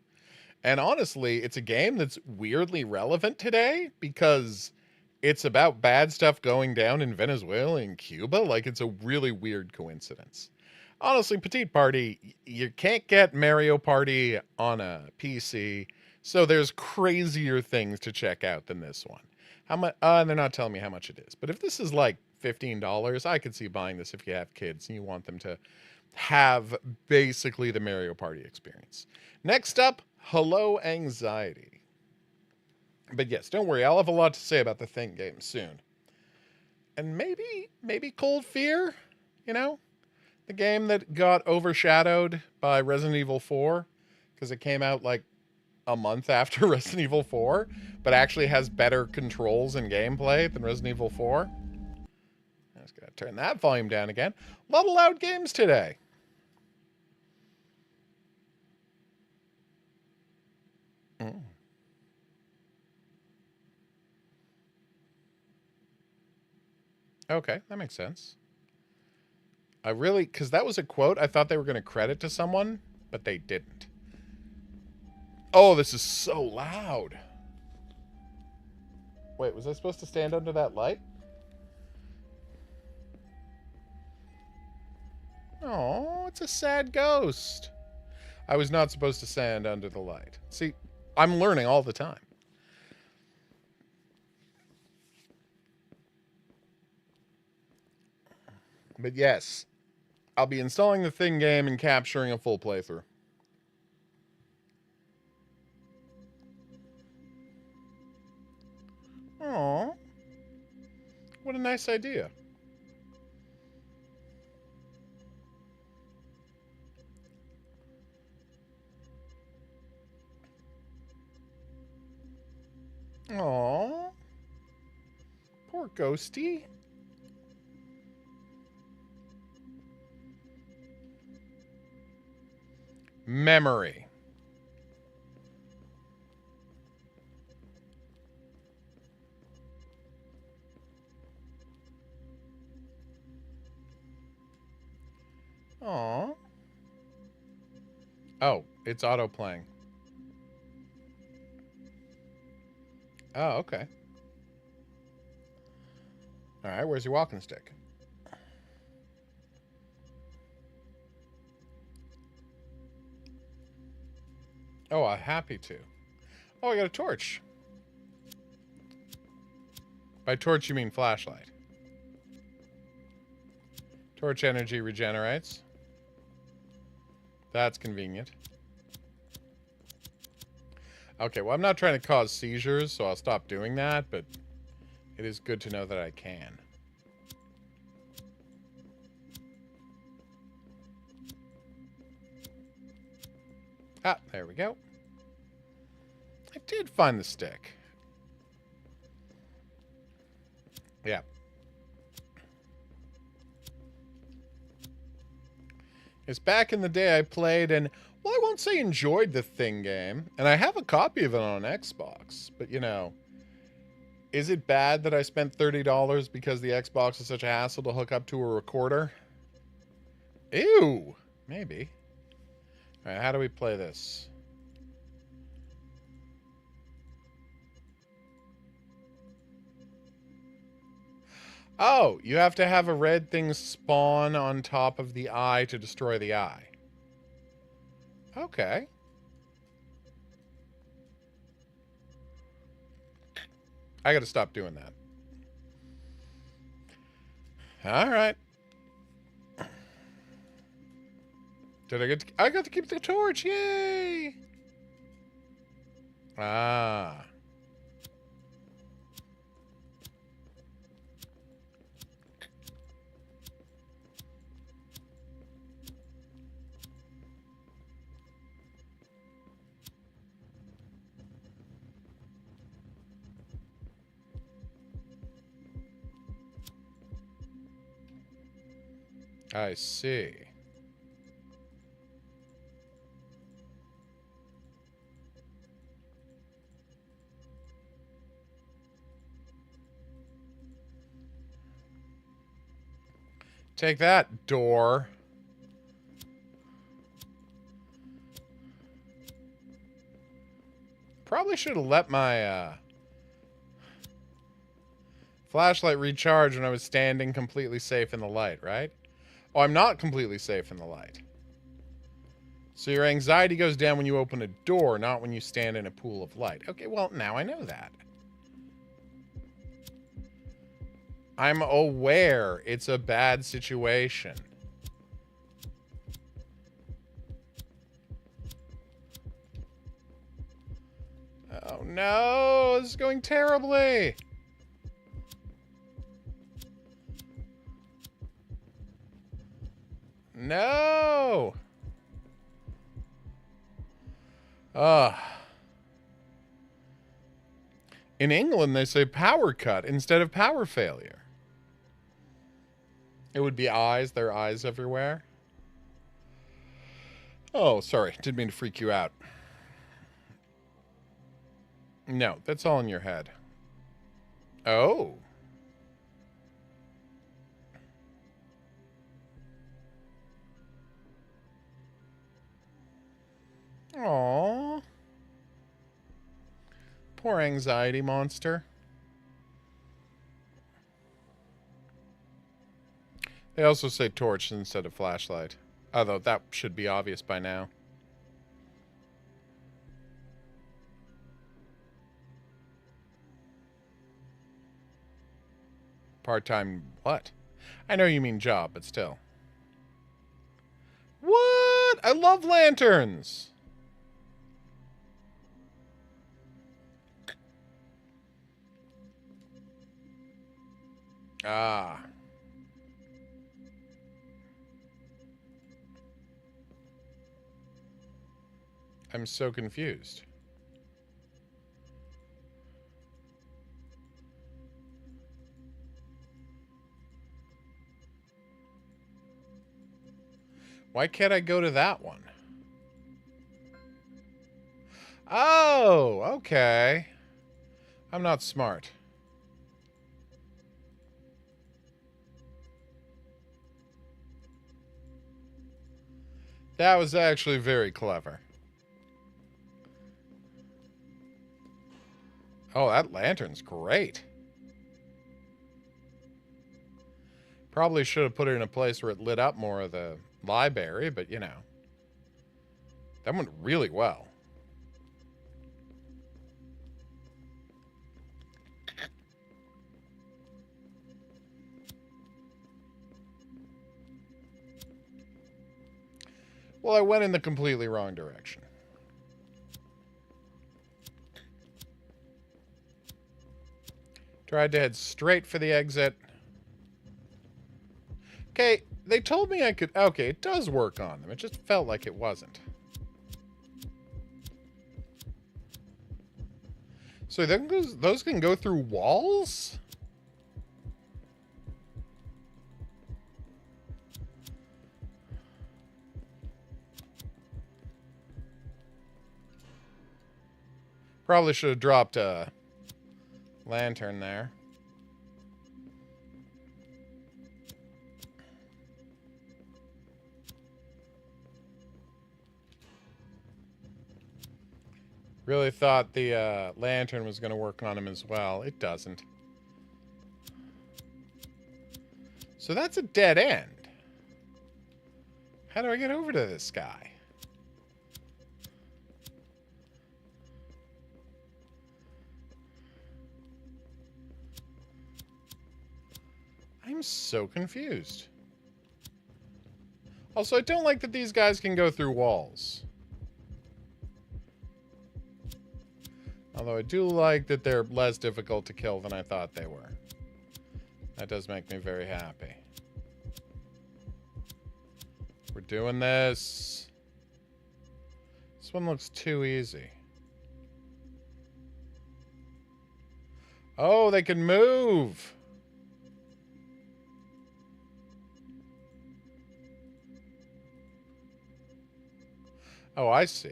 And honestly, it's a game that's weirdly relevant today, because it's about bad stuff going down in Venezuela and Cuba. Like, it's a really weird coincidence. Honestly, Petite Party, you can't get Mario Party on a PC, so there's crazier things to check out than this one. How much? They're not telling me how much it is. But if this is like $15, I could see buying this if you have kids and you want them to have basically the Mario Party experience. Next up, Hello Anxiety. But yes, don't worry, I'll have a lot to say about the Thing game soon. And maybe Cold Fear, you know? The game that got overshadowed by Resident Evil 4 because it came out like a month after Resident Evil 4, but actually has better controls and gameplay than Resident Evil 4. I'm just going to turn that volume down again. A lot of loud games today. Okay, that makes sense. Because that was a quote I thought they were going to credit to someone, but they didn't. Oh, this is so loud. Wait, was I supposed to stand under that light? Oh, it's a sad ghost. I was not supposed to stand under the light. See, I'm learning all the time. But yes, I'll be installing the Thing game and capturing a full playthrough. Aww. What a nice idea. Aww. Poor Ghosty. Memory. Aww. Oh, it's auto-playing. Oh, okay. Alright, where's your walking stick? Oh, I'm happy to. Oh, I got a torch. By torch, you mean flashlight. Torch energy regenerates. That's convenient. Okay, well, I'm not trying to cause seizures, so I'll stop doing that, but it is good to know that I can. Ah, there we go. I did find the stick. Yeah. It's back in the day I played and, well, I won't say enjoyed the Thing game. And I have a copy of it on Xbox. But, you know, is it bad that I spent $30 because the Xbox is such a hassle to hook up to a recorder? Ew. Maybe. All right, how do we play this? Oh, you have to have a red thing spawn on top of the eye to destroy the eye. Okay. I gotta stop doing that. All right. I got to keep the torch. Yay! Ah. I see. Take that, door. Probably should have let my flashlight recharge when I was standing completely safe in the light, right? Oh, I'm not completely safe in the light. So your anxiety goes down when you open a door, not when you stand in a pool of light. Okay, well, now I know that. I'm aware it's a bad situation. Oh no, this is going terribly. No. In England, they say power cut instead of power failure. It would be eyes. There are eyes everywhere. Oh, sorry. Didn't mean to freak you out. No, that's all in your head. Oh. Aww. Poor anxiety monster. They also say torch instead of flashlight. Although that should be obvious by now. Part-time what? I know you mean job, but still. What? I love lanterns! Ah. I'm so confused. Why can't I go to that one? Oh, okay. I'm not smart. That was actually very clever. Oh, that lantern's great. Probably should have put it in a place where it lit up more of the library, but you know. That went really well. Well, I went in the completely wrong direction. Tried to head straight for the exit. Okay, they told me I could... Okay, it does work on them. It just felt like it wasn't. So those can go through walls? Probably should have dropped a lantern there. Really thought the lantern was going to work on him as well. It doesn't. So that's a dead end. How do I get over to this guy? I'm so confused. Also, I don't like that these guys can go through walls. Although I do like that they're less difficult to kill than I thought they were. That does make me very happy. We're doing this. This one looks too easy. Oh, they can move! Oh, I see.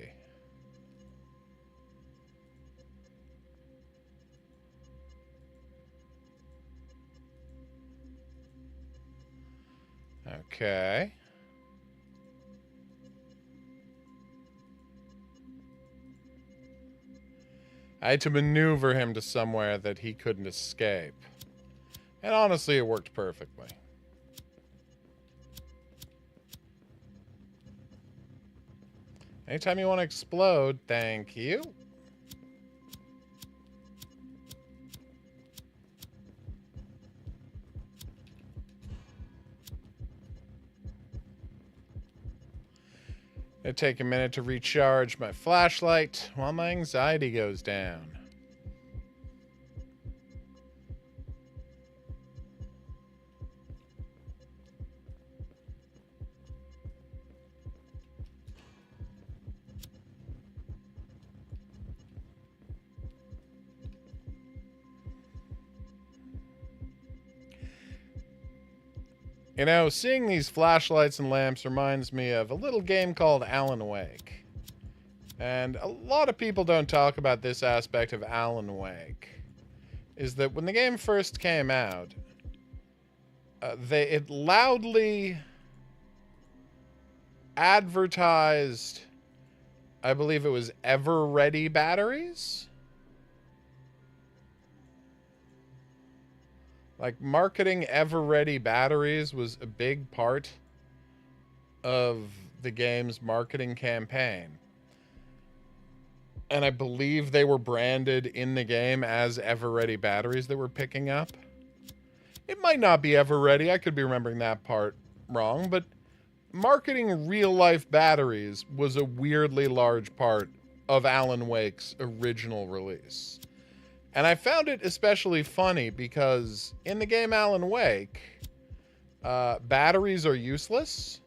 Okay. I had to maneuver him to somewhere that he couldn't escape. And honestly, it worked perfectly. Anytime you want to explode, thank you. It'll take a minute to recharge my flashlight while my anxiety goes down. You know, seeing these flashlights and lamps reminds me of a little game called Alan Wake. And a lot of people don't talk about this aspect of Alan Wake. Is that when the game first came out, it loudly advertised, I believe it was ever-ready batteries? Like, marketing ever-ready batteries was a big part of the game's marketing campaign. And I believe they were branded in the game as ever-ready batteries that we're picking up. It might not be ever-ready, I could be remembering that part wrong, but marketing real-life batteries was a weirdly large part of Alan Wake's original release. And I found it especially funny because in the game Alan Wake, batteries are useless.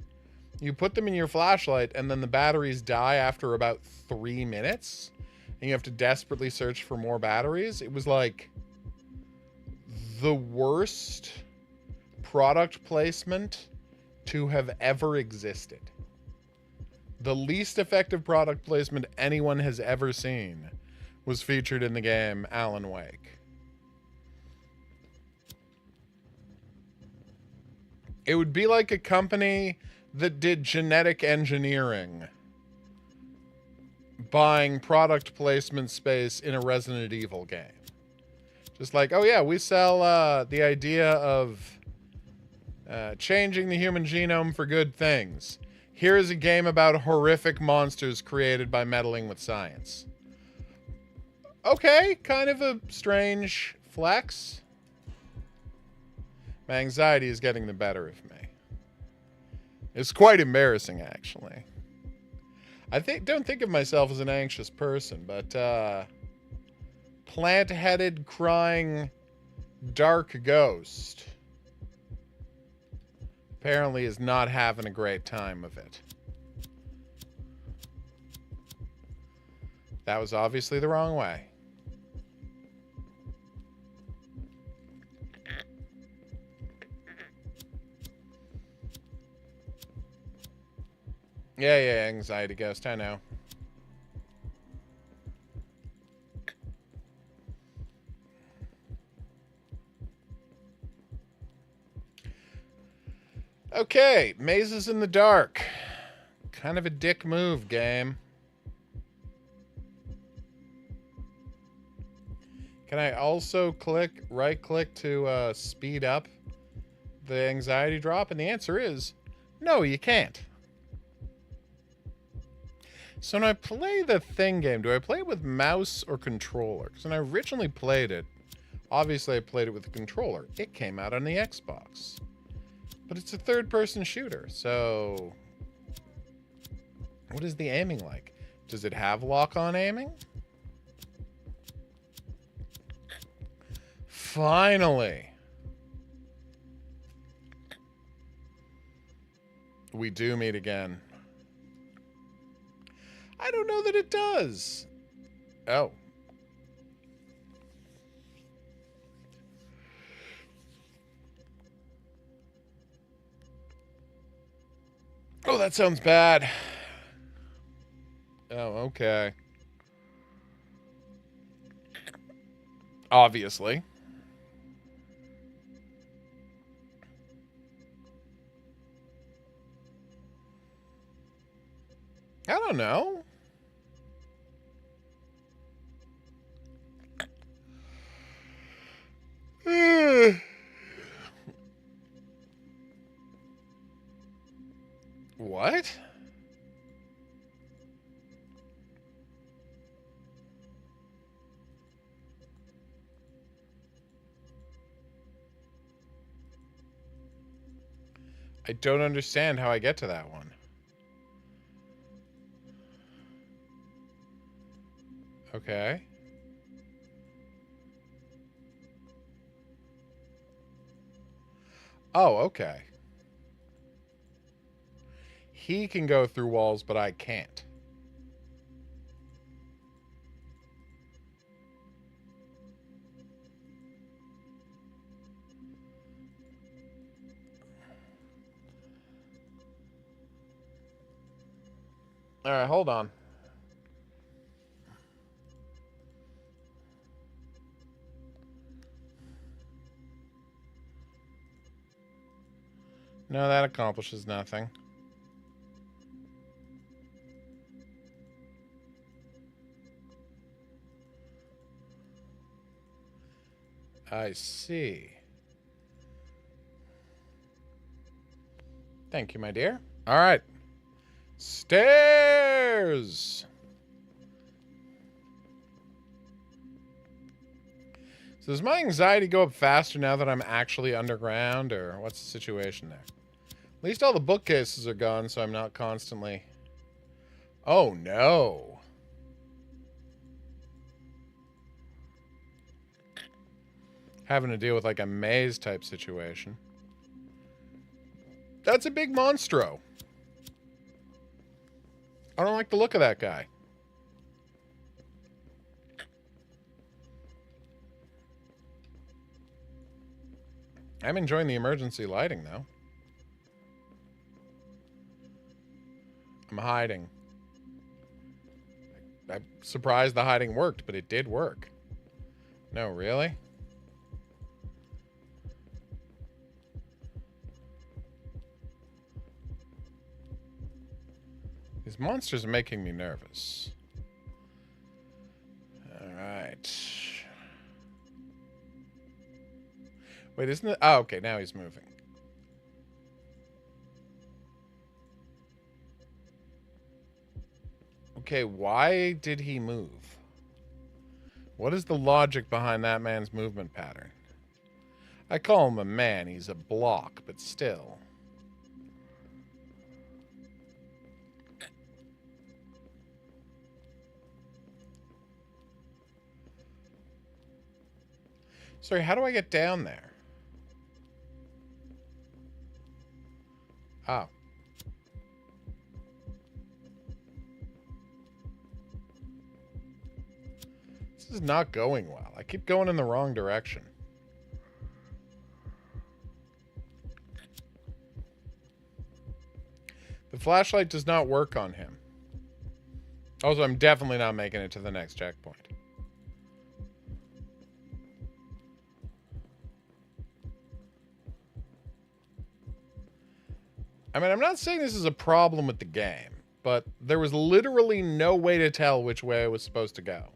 You put them in your flashlight and then the batteries die after about 3 minutes. And you have to desperately search for more batteries. It was like the worst product placement to have ever existed. The least effective product placement anyone has ever seen was featured in the game Alan Wake. It would be like a company that did genetic engineering buying product placement space in a Resident Evil game. Just like, oh yeah, we sell the idea of changing the human genome for good things. Here is a game about horrific monsters created by meddling with science. Okay, kind of a strange flex. My anxiety is getting the better of me. It's quite embarrassing, actually. I don't think of myself as an anxious person, but plant-headed, crying, dark ghost apparently is not having a great time of it. That was obviously the wrong way. Yeah, anxiety ghost, I know. Okay, mazes in the dark. Kind of a dick move, game. Can I also right click to speed up the anxiety drop? And the answer is no, you can't. So when I play the Thing game, do I play it with mouse or controller? Because when I originally played it, obviously I played it with the controller. It came out on the Xbox. But it's a third-person shooter, so... What is the aiming like? Does it have lock-on aiming? Finally! We do meet again. I don't know that it does. Oh. Oh, that sounds bad. Oh, okay. Obviously. I don't know. What? I don't understand how I get to that one. Okay. Oh, okay. He can go through walls, but I can't. All right, hold on. No, that accomplishes nothing. I see. Thank you, my dear. All right. Stairs! So does my anxiety go up faster now that I'm actually underground, or what's the situation there? At least all the bookcases are gone, so I'm not constantly... Oh, no. Having to deal with, like, a maze-type situation. That's a big monstro. I don't like the look of that guy. I'm enjoying the emergency lighting, though. I'm hiding. I'm surprised the hiding worked, but it did work. No, really? These monsters are making me nervous. Alright. Wait, isn't it? Oh, okay, now he's moving. Okay, why did he move? What is the logic behind that man's movement pattern? I call him a man, he's a block, but still. Sorry, how do I get down there? Oh. This is not going well. I keep going in the wrong direction. The flashlight does not work on him. Also, I'm definitely not making it to the next checkpoint. I mean, I'm not saying this is a problem with the game, but there was literally no way to tell which way I was supposed to go.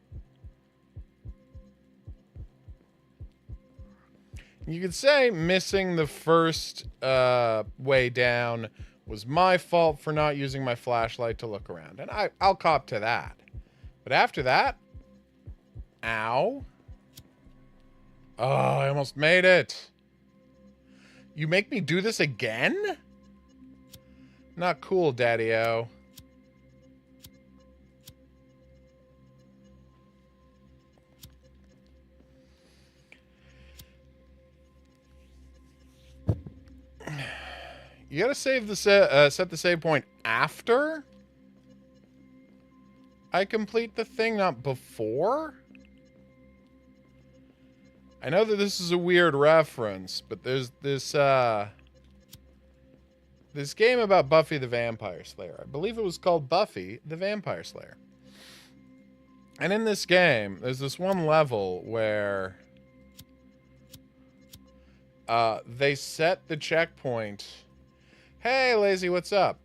You could say missing the first way down was my fault for not using my flashlight to look around. And I'll cop to that. But after that... Ow. Oh, I almost made it. You make me do this again? Not cool, Daddy-O. You gotta save the set the save point after I complete the thing, not before? I know that this is a weird reference, but there's this this game about Buffy the Vampire Slayer. I believe it was called Buffy the Vampire Slayer. And in this game, there's this one level where they set the checkpoint. Hey, Lazy, what's up?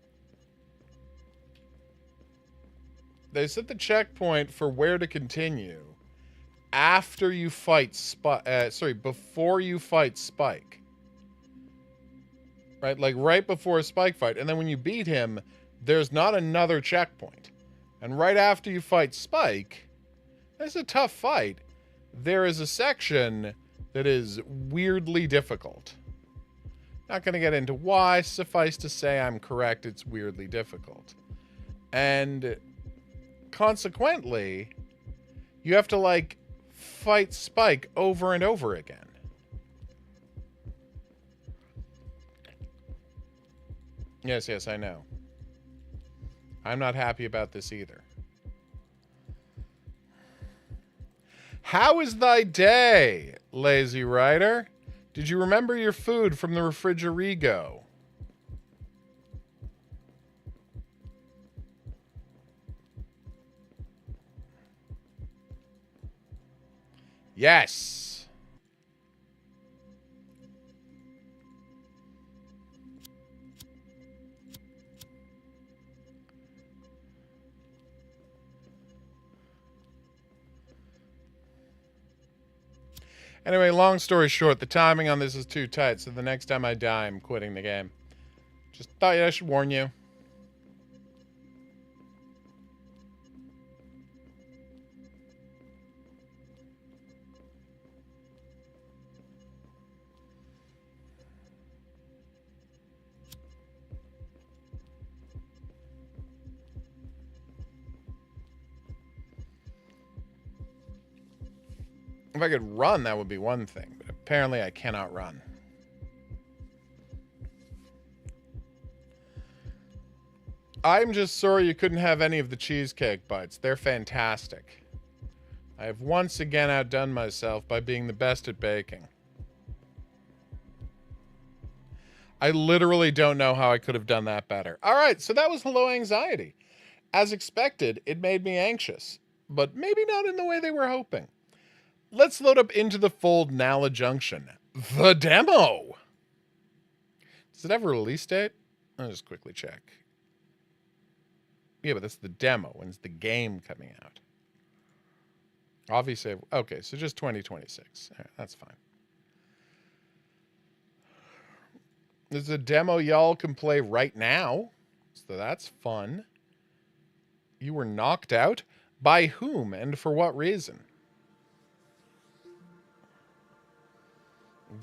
They set the checkpoint for where to continue after you fight before you fight Spike. Right? Like right before a Spike fight. And then when you beat him, there's not another checkpoint. And right after you fight Spike, it's a tough fight. There is a section that is weirdly difficult. Not going to get into why. Suffice to say, I'm correct. It's weirdly difficult. And consequently, you have to, like, fight Spike over and over again. Yes, I know. I'm not happy about this either. How is thy day, lazy writer? Did you remember your food from the refrigerigo? Yes. Anyway, long story short, the timing on this is too tight, so the next time I die, I'm quitting the game. Just thought I should warn you. If I could run, that would be one thing, but apparently I cannot run. I'm just sorry you couldn't have any of the cheesecake bites. They're fantastic. I have once again outdone myself by being the best at baking. I literally don't know how I could have done that better. All right, so that was Hello Anxiety. As expected, it made me anxious, but maybe not in the way they were hoping. Let's load up Into the Fold Nala Junction. The demo! Does it have a release date? I'll just quickly check. Yeah, but that's the demo. When's the game coming out? Obviously, okay, so just 2026. All right, that's fine. There's a demo y'all can play right now, so that's fun. You were knocked out? By whom and for what reason?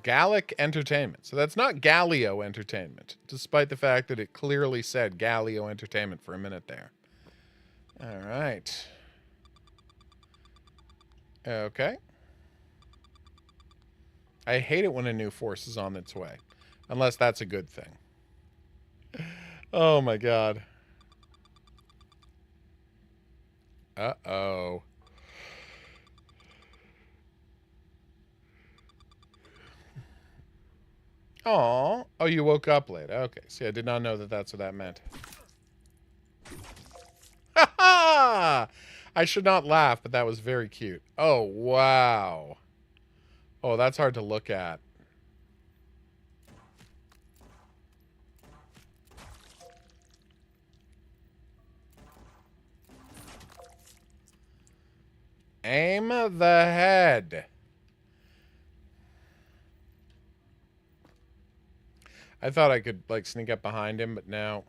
Gallic Entertainment. So that's not Gallio Entertainment, despite the fact that it clearly said Gallio Entertainment for a minute there. All right. Okay. I hate it when a new force is on its way, unless that's a good thing. Oh my god. Uh-oh. Aw. Oh, you woke up late. Okay. See, I did not know that that's what that meant. Ha ha! I should not laugh, but that was very cute. Oh, wow. Oh, that's hard to look at. Aim the head. I thought I could, like, sneak up behind him, but no.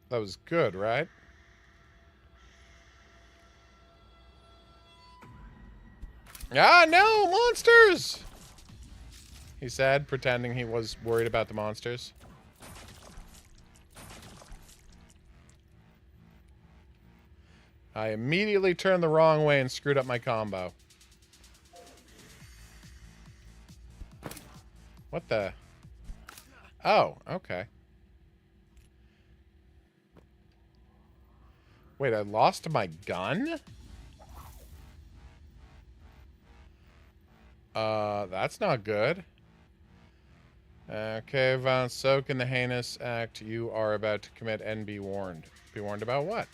That was good, right? Ah, no! Monsters! He said, pretending he was worried about the monsters. I immediately turned the wrong way and screwed up my combo. What the? Oh, okay. Wait, I lost my gun? That's not good. Okay, Von, soak in the heinous act you are about to commit and be warned. Be warned about what?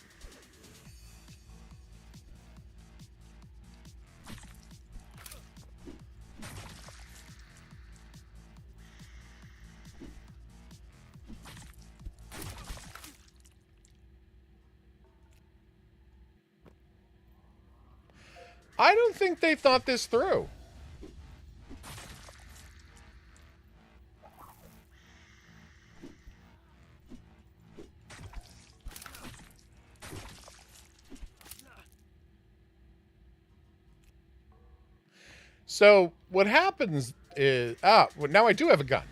I don't think they thought this through. So what happens is... well, now I do have a gun.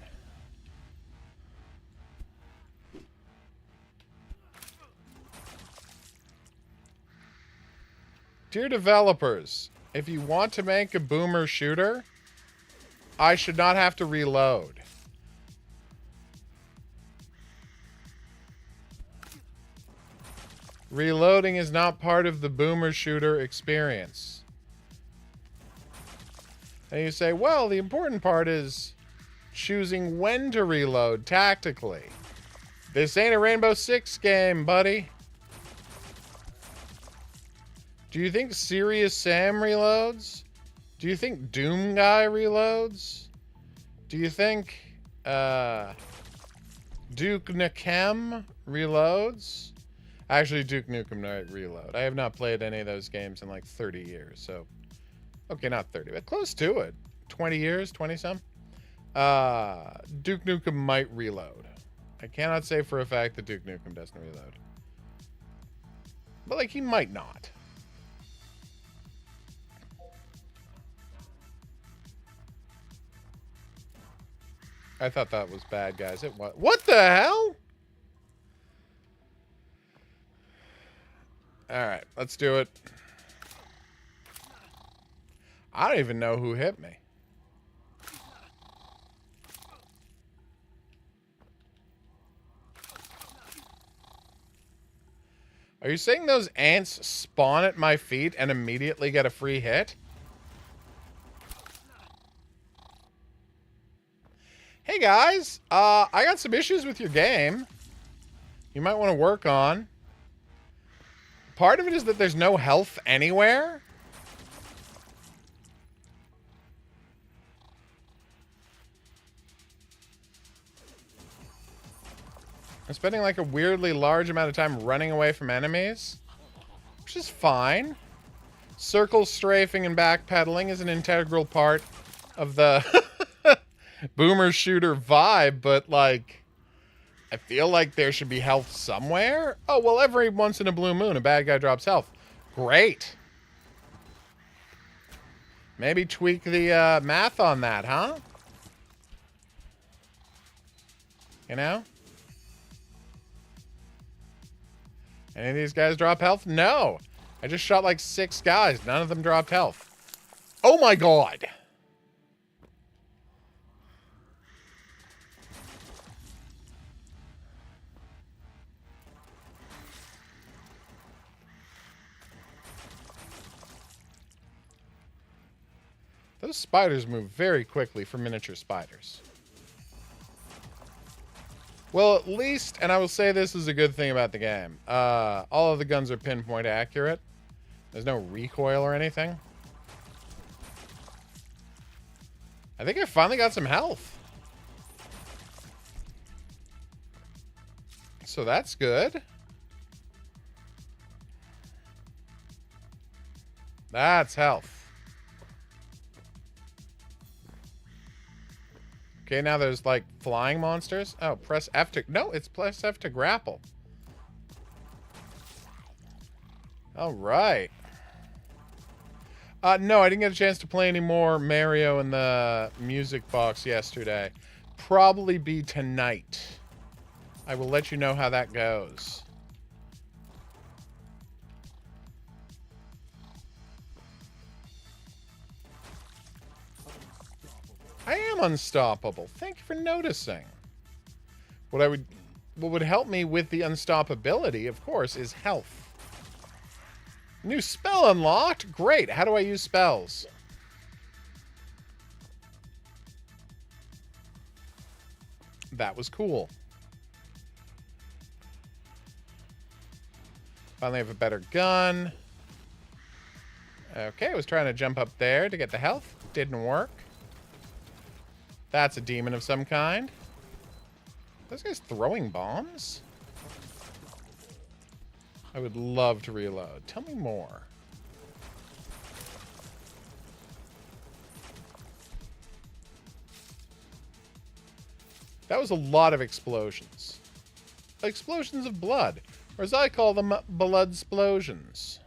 Dear developers, if you want to make a boomer shooter, I should not have to reload. Reloading is not part of the boomer shooter experience. And you say, well, the important part is choosing when to reload tactically. This ain't a Rainbow Six game, buddy. Do you think Serious Sam reloads? Do you think Doom Guy reloads? Do you think Duke Nukem reloads? Actually, Duke Nukem might reload. I have not played any of those games in like 30 years, so... Okay, not 30, but close to it. 20 years, 20-some. Duke Nukem might reload. I cannot say for a fact that Duke Nukem doesn't reload. But, like, he might not. I thought that was bad, guys. It was. What the hell? Alright, let's do it. I don't even know who hit me. Are you saying those ants spawn at my feet and immediately get a free hit? Hey guys, I got some issues with your game. You might want to work on. Part of it is that there's no health anywhere. I'm spending like a weirdly large amount of time running away from enemies, which is fine. Circle strafing and backpedaling is an integral part of the boomer shooter vibe, but like, I feel like there should be health somewhere. Oh, well, every once in a blue moon, a bad guy drops health. Great. Maybe tweak the math on that, huh? You know? Any of these guys drop health? No. I just shot like 6 guys. None of them dropped health. Oh my god. Those spiders move very quickly for miniature spiders. Well, at least, and I will say this is a good thing about the game, all of the guns are pinpoint accurate. There's no recoil or anything. I think I finally got some health. So that's good. That's health. Okay, now there's like flying monsters. Oh, press F to... No, it's press F to grapple. All right. No, I didn't get a chance to play any more Mario in the music box yesterday. Probably be tonight. I will let you know how that goes. I am unstoppable. Thank you for noticing. What would help me with the unstoppability, of course, is health. New spell unlocked? Great. How do I use spells? That was cool. Finally have a better gun. Okay, I was trying to jump up there to get the health. Didn't work. That's a demon of some kind. Those guys throwing bombs? I would love to reload. Tell me more. That was a lot of explosions. Explosions of blood. Or as I call them, blood-splosions.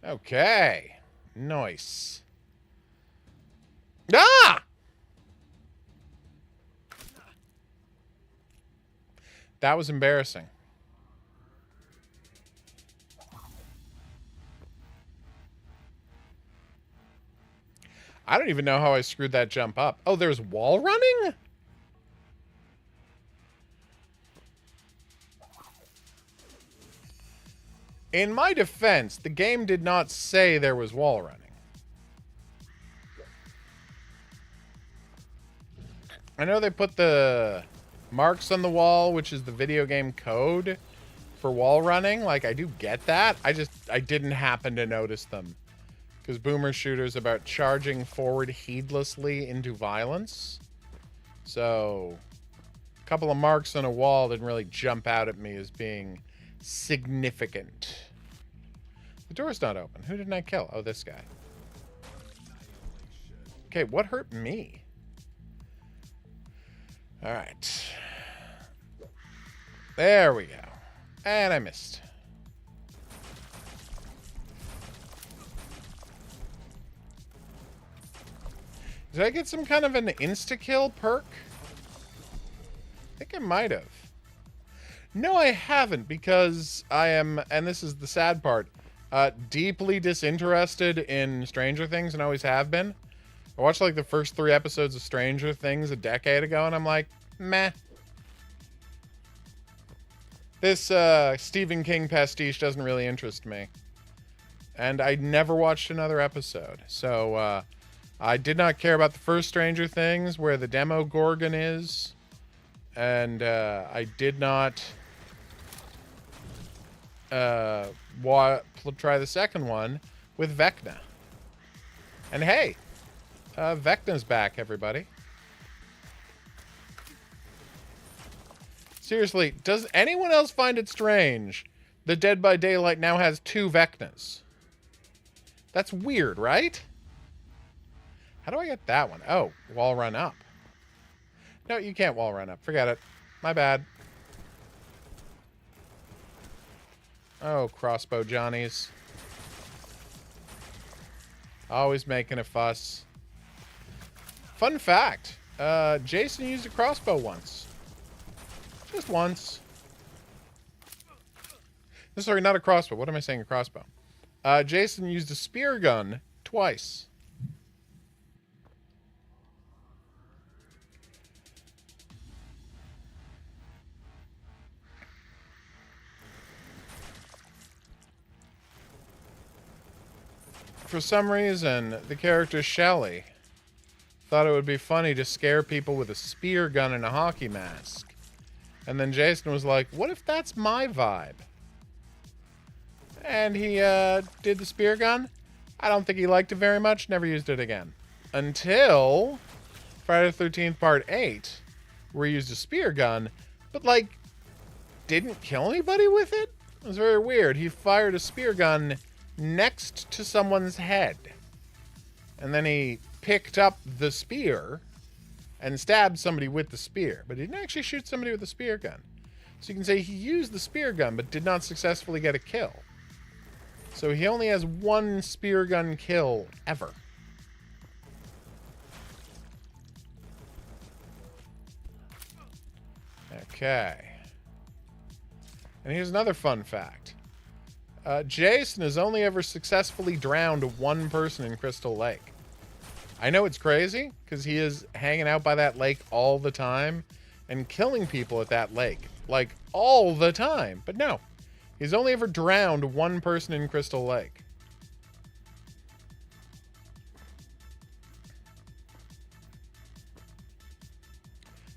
Okay. Nice. Ah! That was embarrassing. I don't even know how I screwed that jump up. Oh, there's wall running? In my defense, the game did not say there was wall running. I know they put the marks on the wall, which is the video game code for wall running. Like, I do get that. I didn't happen to notice them. Because Boomer Shooter's about charging forward heedlessly into violence. So, a couple of marks on a wall didn't really jump out at me as being significant. The door's not open. Who didn't I kill? Oh, this guy. Okay, what hurt me? Alright. There we go. And I missed. Did I get some kind of an insta-kill perk? I think I might have. No, I haven't, because I am, and this is the sad part, deeply disinterested in Stranger Things and always have been. I watched like the first 3 episodes of Stranger Things a decade ago, and I'm like, meh. This Stephen King pastiche doesn't really interest me. And I never watched another episode. So, I did not care about the first Stranger Things, where the Demo Gorgon is. And I did not try the second one with Vecna. And hey, Vecna's back, everybody. Seriously, does anyone else find it strange that Dead by Daylight now has 2 Vecnas? That's weird, right? How do I get that one? Oh, wall run up. No, you can't wall run up. Forget it. My bad. Oh, crossbow Johnnies. Always making a fuss. Fun fact. Jason used a crossbow once. Just once. Sorry, not a crossbow. What am I saying, a crossbow? Jason used a spear gun twice. For some reason, the character Shelly thought it would be funny to scare people with a spear gun and a hockey mask. And then Jason was like, what if that's my vibe? And he did the spear gun. I don't think he liked it very much. Never used it again. until Friday the 13th Part 8, where he used a spear gun, but, like, didn't kill anybody with it? It was very weird. He fired a spear gun next to someone's head. And then he picked up the spear and stabbed somebody with the spear. But he didn't actually shoot somebody with a spear gun. So you can say he used the spear gun, but did not successfully get a kill. So he only has one spear gun kill ever. Okay. And here's another fun fact. Jason has only ever successfully drowned one person in Crystal Lake. I know it's crazy, because he is hanging out by that lake all the time and killing people at that lake. Like, all the time. But no. He's only ever drowned one person in Crystal Lake.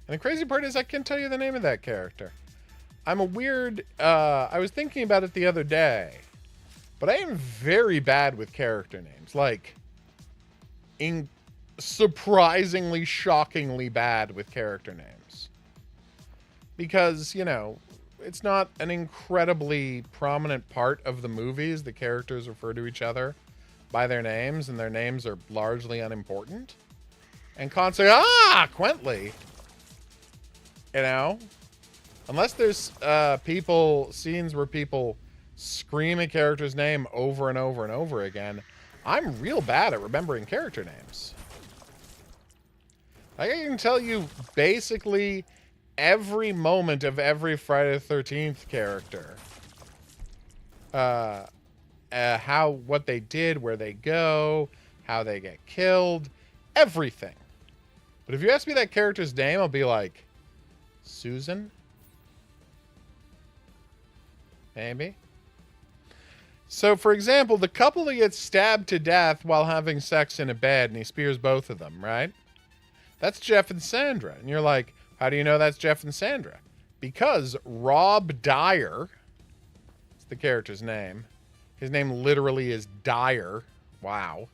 And the crazy part is I can't tell you the name of that character. I'm a weird... I was thinking about it the other day. But I am very bad with character names. Like, surprisingly, shockingly bad with character names. Because, you know, it's not an incredibly prominent part of the movies. The characters refer to each other by their names, and their names are largely unimportant. And consequently, you know, unless there's scenes where people scream a character's name over and over and over again, I'm real bad at remembering character names. I can tell you basically every moment of every Friday the 13th character. What they did, where they go, how they get killed, everything. But if you ask me that character's name, I'll be like, Susan? Maybe? So, for example, the couple that gets stabbed to death while having sex in a bed, and he spears both of them, right? That's Jeff and Sandra. And you're like, how do you know that's Jeff and Sandra? Because Rob Dyer, it's the character's name. His name literally is Dyer. Wow.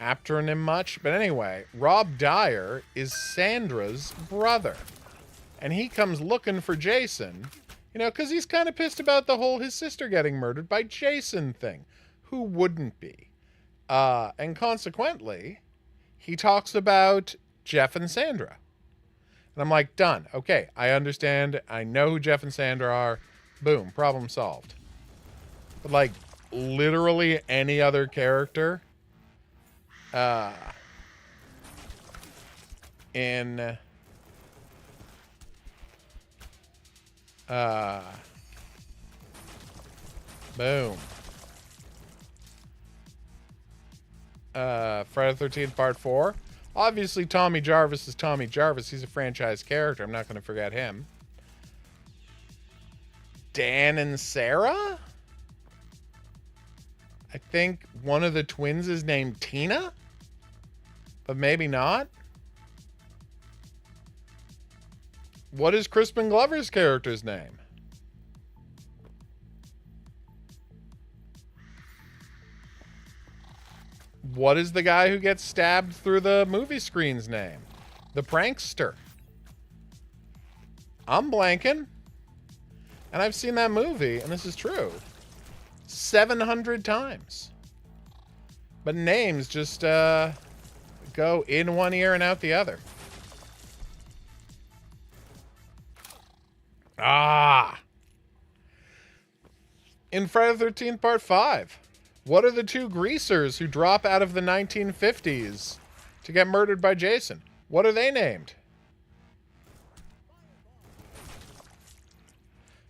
Aptonym much? But anyway, Rob Dyer is Sandra's brother. And he comes looking for Jason, you know, because he's kind of pissed about the whole his sister getting murdered by Jason thing. Who wouldn't be? And consequently, he talks about Jeff and Sandra. And I'm like, done. Okay, I understand. I know who Jeff and Sandra are. Boom, problem solved. But, like, literally any other character in boom. Friday the 13th Part 4. Obviously, Tommy Jarvis is Tommy Jarvis. He's a franchise character. I'm not going to forget him. Dan and Sarah? I think one of the twins is named Tina? But maybe not. What is Crispin Glover's character's name? What is the guy who gets stabbed through the movie screen's name? The prankster. I'm blanking. And I've seen that movie, and this is true, 700 times. But names just go in one ear and out the other. In Friday the 13th Part 5, what are the two greasers who drop out of the 1950s to get murdered by Jason? What are they named?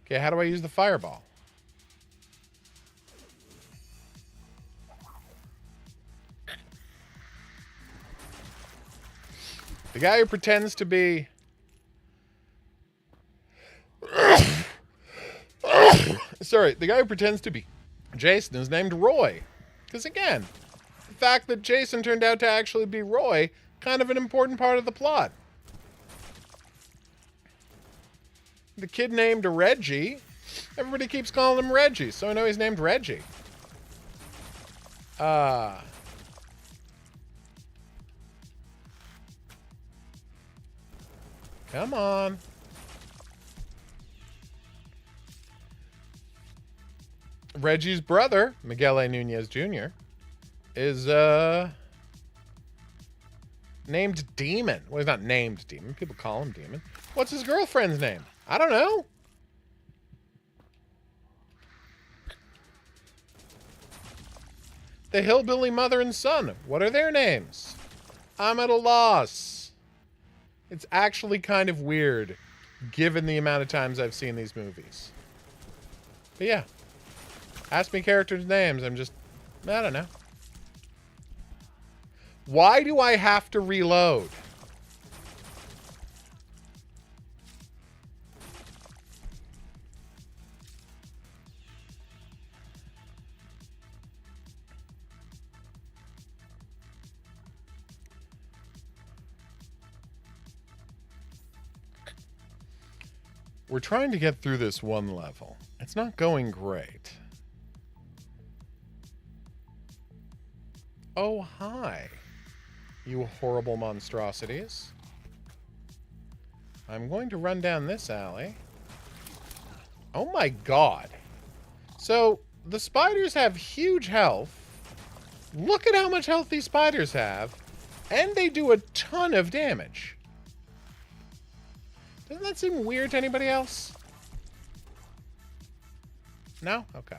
Okay, how do I use the fireball? The guy who pretends to be... Sorry, the guy who pretends to be Jason is named Roy. Because again, the fact that Jason turned out to actually be Roy, kind of an important part of the plot. The kid named Reggie, everybody keeps calling him Reggie, so I know he's named Reggie. Come on. Reggie's brother, Miguel A. Nunez Jr., is named Demon. Well, he's not named Demon. People call him Demon. What's his girlfriend's name? I don't know. The hillbilly mother and son. What are their names? I'm at a loss. It's actually kind of weird, given the amount of times I've seen these movies. But yeah. Ask me characters' names. I don't know. Why do I have to reload? We're trying to get through this one level. It's not going great. Oh, hi. You horrible monstrosities. I'm going to run down this alley. Oh my god. So, the spiders have huge health. Look at how much health these spiders have. And they do a ton of damage. Doesn't that seem weird to anybody else? No? Okay.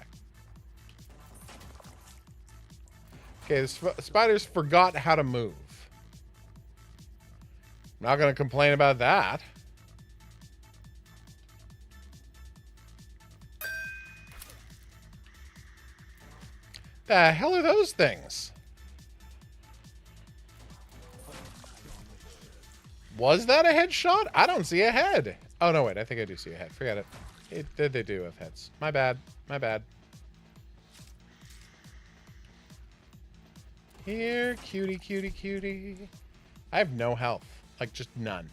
Okay, the spiders forgot how to move. I'm not going to complain about that. The hell are those things? Was that a headshot? I don't see a head. Oh, no, wait. I think I do see a head. Forget it. They do have heads. My bad. My bad. Here, cutie, cutie, cutie. I have no health. Like, just none.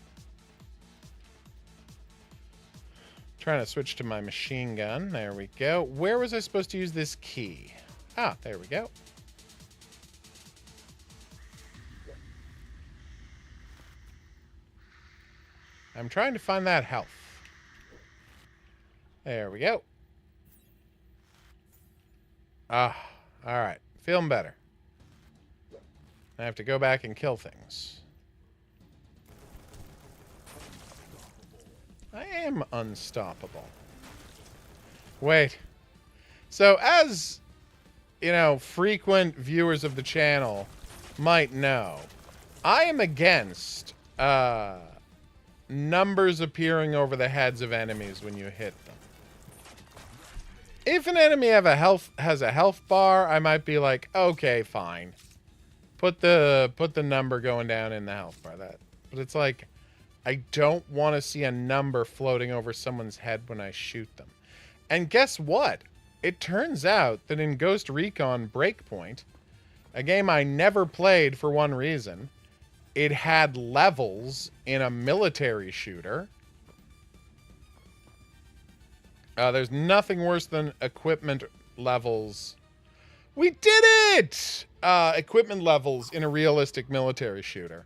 Trying to switch to my machine gun. There we go. Where was I supposed to use this key? Ah, there we go. I'm trying to find that health. There we go. Ah, all right. Feeling better. I have to go back and kill things. I am unstoppable. Wait. So, as, you know, frequent viewers of the channel might know, I am against numbers appearing over the heads of enemies when you hit them. If an enemy has a health bar, I might be like, okay, fine. Put the number going down in the health bar. But it's like, I don't want to see a number floating over someone's head when I shoot them. And guess what? It turns out that in Ghost Recon Breakpoint, a game I never played for one reason, it had levels in a military shooter. There's nothing worse than equipment levels. We did it! Equipment levels in a realistic military shooter.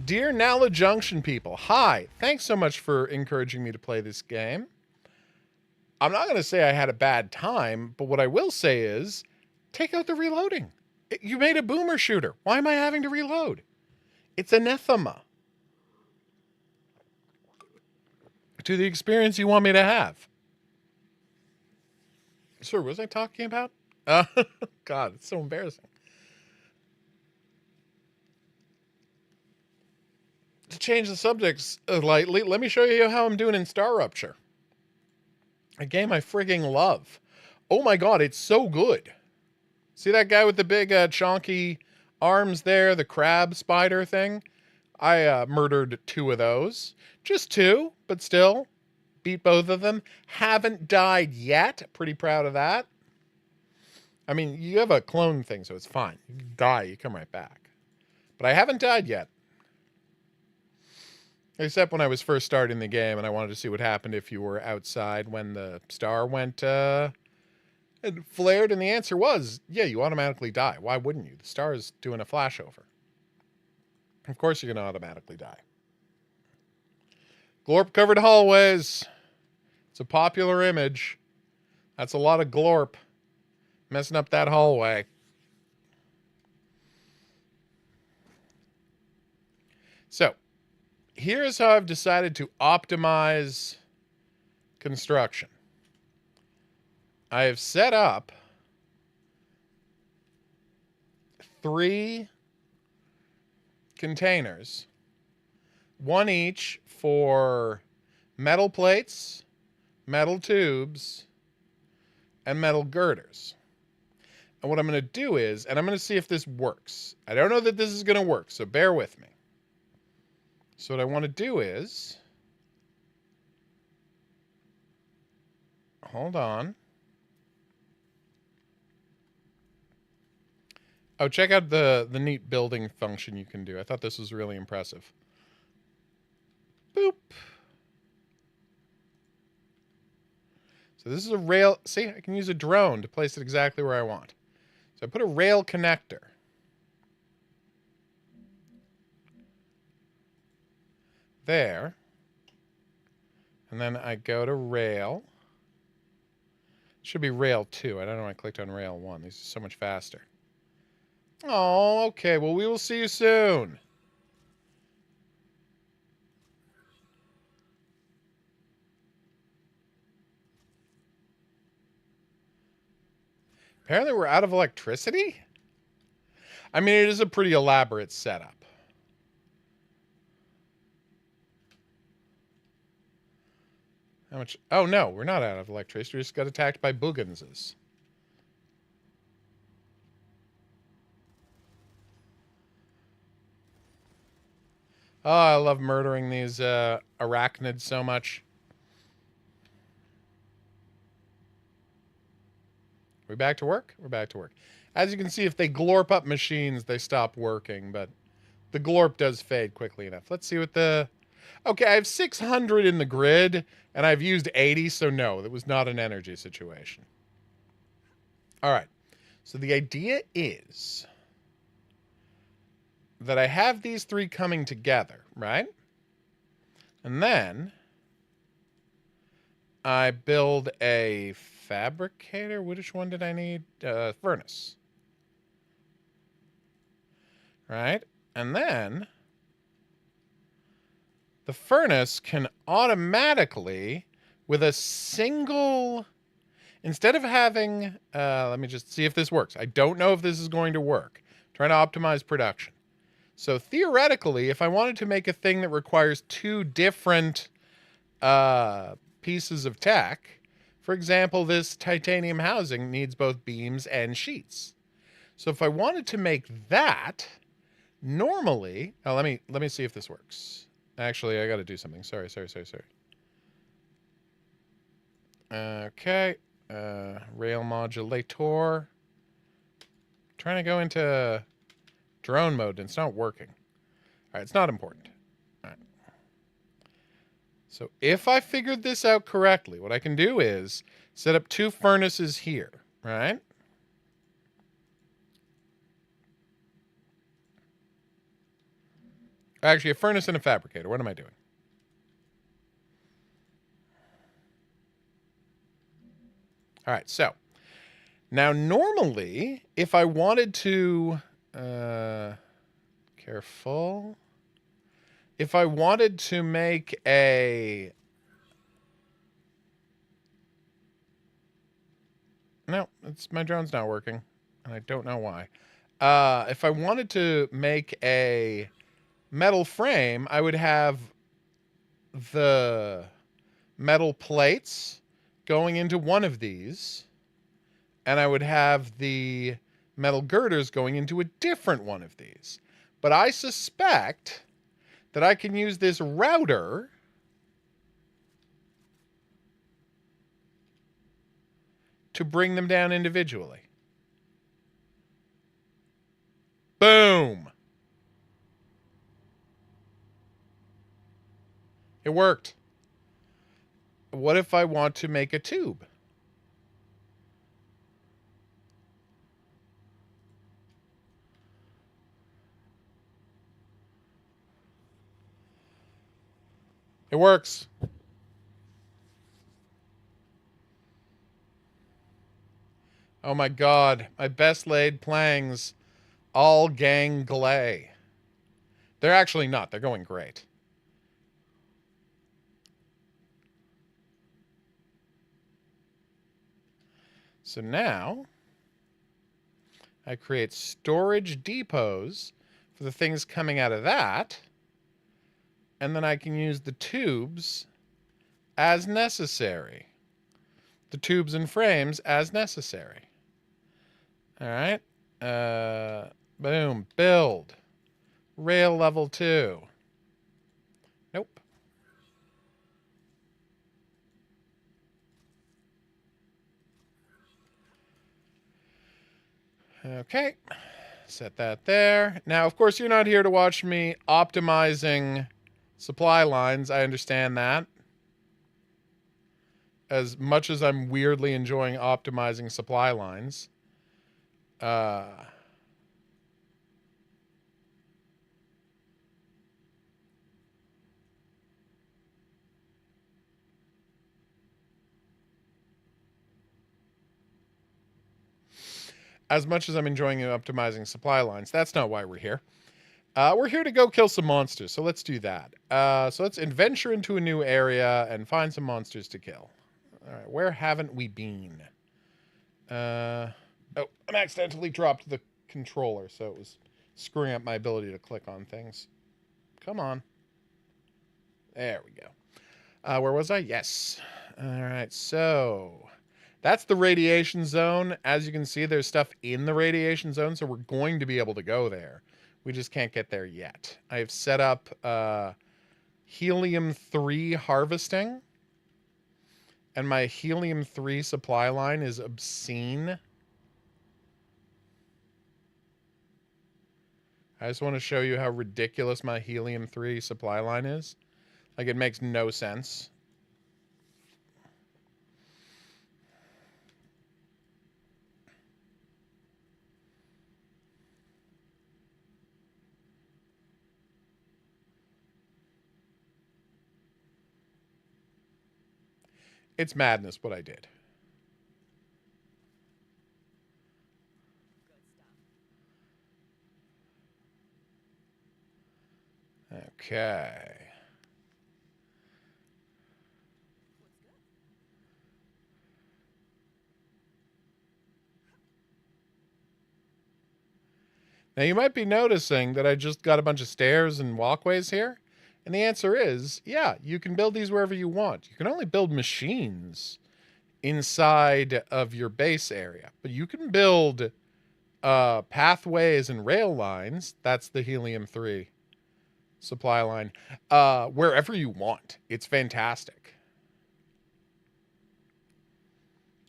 Dear Nala Junction people, hi. Thanks so much for encouraging me to play this game. I'm not going to say I had a bad time, but what I will say is, take out the reloading. You made a boomer shooter. Why am I having to reload? It's anathema to the experience you want me to have. Sir, what was I talking about? God, it's so embarrassing. To change the subjects lightly, let me show you how I'm doing in Star Rupture. A game I frigging love. Oh my god, it's so good. See that guy with the big chonky arms there, the crab spider thing? I murdered 2 of those. Just 2, but still. Beat both of them. Haven't died yet. Pretty proud of that. I mean, you have a clone thing, so it's fine. You die, you come right back. But I haven't died yet. Except when I was first starting the game and I wanted to see what happened if you were outside when the star went and flared, and the answer was, yeah, you automatically die. Why wouldn't you? The star is doing a flashover. Of course you're going to automatically die. Glorp-covered hallways. It's a popular image. That's a lot of glorp messing up that hallway. So, here's how I've decided to optimize construction. I have set up 3 containers, one each for metal plates, metal tubes, and metal girders. And what I'm going to do is, and I'm going to see if this works. I don't know that this is going to work, so bear with me. So what I want to do is, hold on. Oh, check out the neat building function you can do. I thought this was really impressive. Boop. So this is a rail. See, I can use a drone to place it exactly where I want. So I put a rail connector. There. And then I go to rail. Should be rail 2. I don't know why I clicked on rail 1. These are so much faster. Oh, okay. Well, we will see you soon. Apparently we're out of electricity? I mean, it is a pretty elaborate setup. How much? Oh, no, we're not out of electricity. We just got attacked by booganses. Oh, I love murdering these arachnids so much. Are we back to work? We're back to work. As you can see, if they glorp up machines, they stop working, but the glorp does fade quickly enough. Let's see what the... Okay, I have 600 in the grid, and I've used 80, so no, that was not an energy situation. All right, so the idea is that I have these 3 coming together, right? And then I build a fabricator. Which one did I need? Furnace. Right? And then the furnace can automatically, with a single... Instead of having... let me just see if this works. I don't know if this is going to work. I'm trying to optimize production. So theoretically, if I wanted to make a thing that requires 2 different pieces of tech, for example, this titanium housing needs both beams and sheets. So if I wanted to make that, normally, oh, let me see if this works. Actually, I got to do something. Sorry. Okay, rail modulator. Trying to go into drone mode, and it's not working. All right, it's not important. All right. So if I figured this out correctly, what I can do is set up 2 furnaces here, right? Actually, a furnace and a fabricator. What am I doing? All right, so now normally, if I wanted to, careful. If I wanted to make a, no, my drone's not working, and I don't know why. If I wanted to make a metal frame, I would have the metal plates going into one of these, and I would have the metal girders going into a different one of these. But I suspect that I can use this router to bring them down individually. Boom! It worked. What if I want to make a tube? It works. Oh my god. My best laid plangs all gang glay. They're actually not. They're going great. So now I create storage depots for the things coming out of that. And then I can use the tubes as necessary. The tubes and frames as necessary. All right. Boom. Build. Rail level 2. Nope. Okay. Set that there. Now, of course, you're not here to watch me optimizing supply lines. I understand that. As much as I'm weirdly enjoying optimizing supply lines. As much as I'm enjoying optimizing supply lines, that's not why we're here. We're here to go kill some monsters, so let's do that. So let's adventure into a new area and find some monsters to kill. All right, where haven't we been? Oh, I accidentally dropped the controller, so it was screwing up my ability to click on things. Come on. There we go. Where was I? Yes. All right, so that's the radiation zone. As you can see, there's stuff in the radiation zone, so we're going to be able to go there. We just can't get there yet. I've set up helium-3 harvesting, and my helium-3 supply line is obscene. I just want to show you how ridiculous my helium-3 supply line is. Like, it makes no sense. It's madness what I did. Okay. Now you might be noticing that I just got a bunch of stairs and walkways here. And the answer is, yeah, you can build these wherever you want. You can only build machines inside of your base area, but you can build pathways and rail lines. That's the helium-3 supply line. Wherever you want. It's fantastic.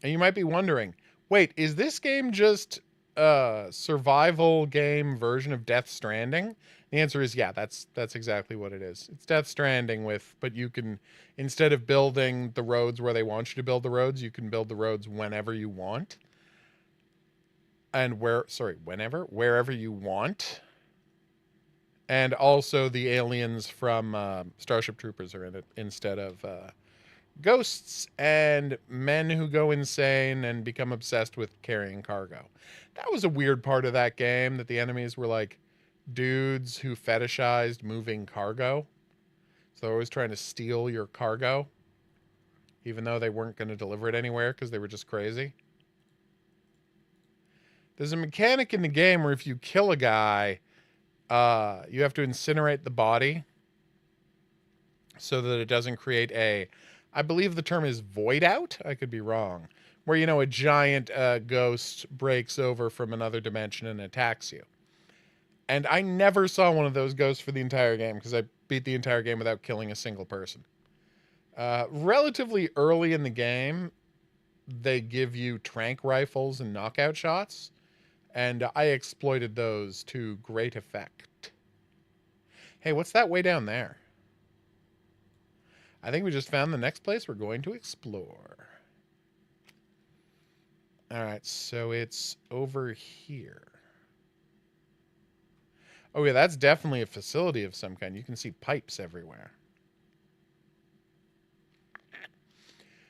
And you might be wondering, wait, is this game just a survival game version of Death Stranding? The answer is yeah, that's exactly what it is. It's Death Stranding but you can, instead of building the roads where they want you to build the roads, you can build the roads whenever you want. And wherever you want. And also the aliens from Starship Troopers are in it instead of ghosts and men who go insane and become obsessed with carrying cargo. That was a weird part of that game, that the enemies were like dudes who fetishized moving cargo. So they're always trying to steal your cargo, even though they weren't going to deliver it anywhere because they were just crazy. There's a mechanic in the game where if you kill a guy, you have to incinerate the body so that it doesn't create I believe the term is void out. I could be wrong. Where, you know, a giant ghost breaks over from another dimension and attacks you. And I never saw one of those ghosts for the entire game because I beat the entire game without killing a single person. Relatively early in the game, they give you tranq rifles and knockout shots. And I exploited those to great effect. Hey, what's that way down there? I think we just found the next place we're going to explore. All right, so it's over here. Oh yeah, that's definitely a facility of some kind. You can see pipes everywhere.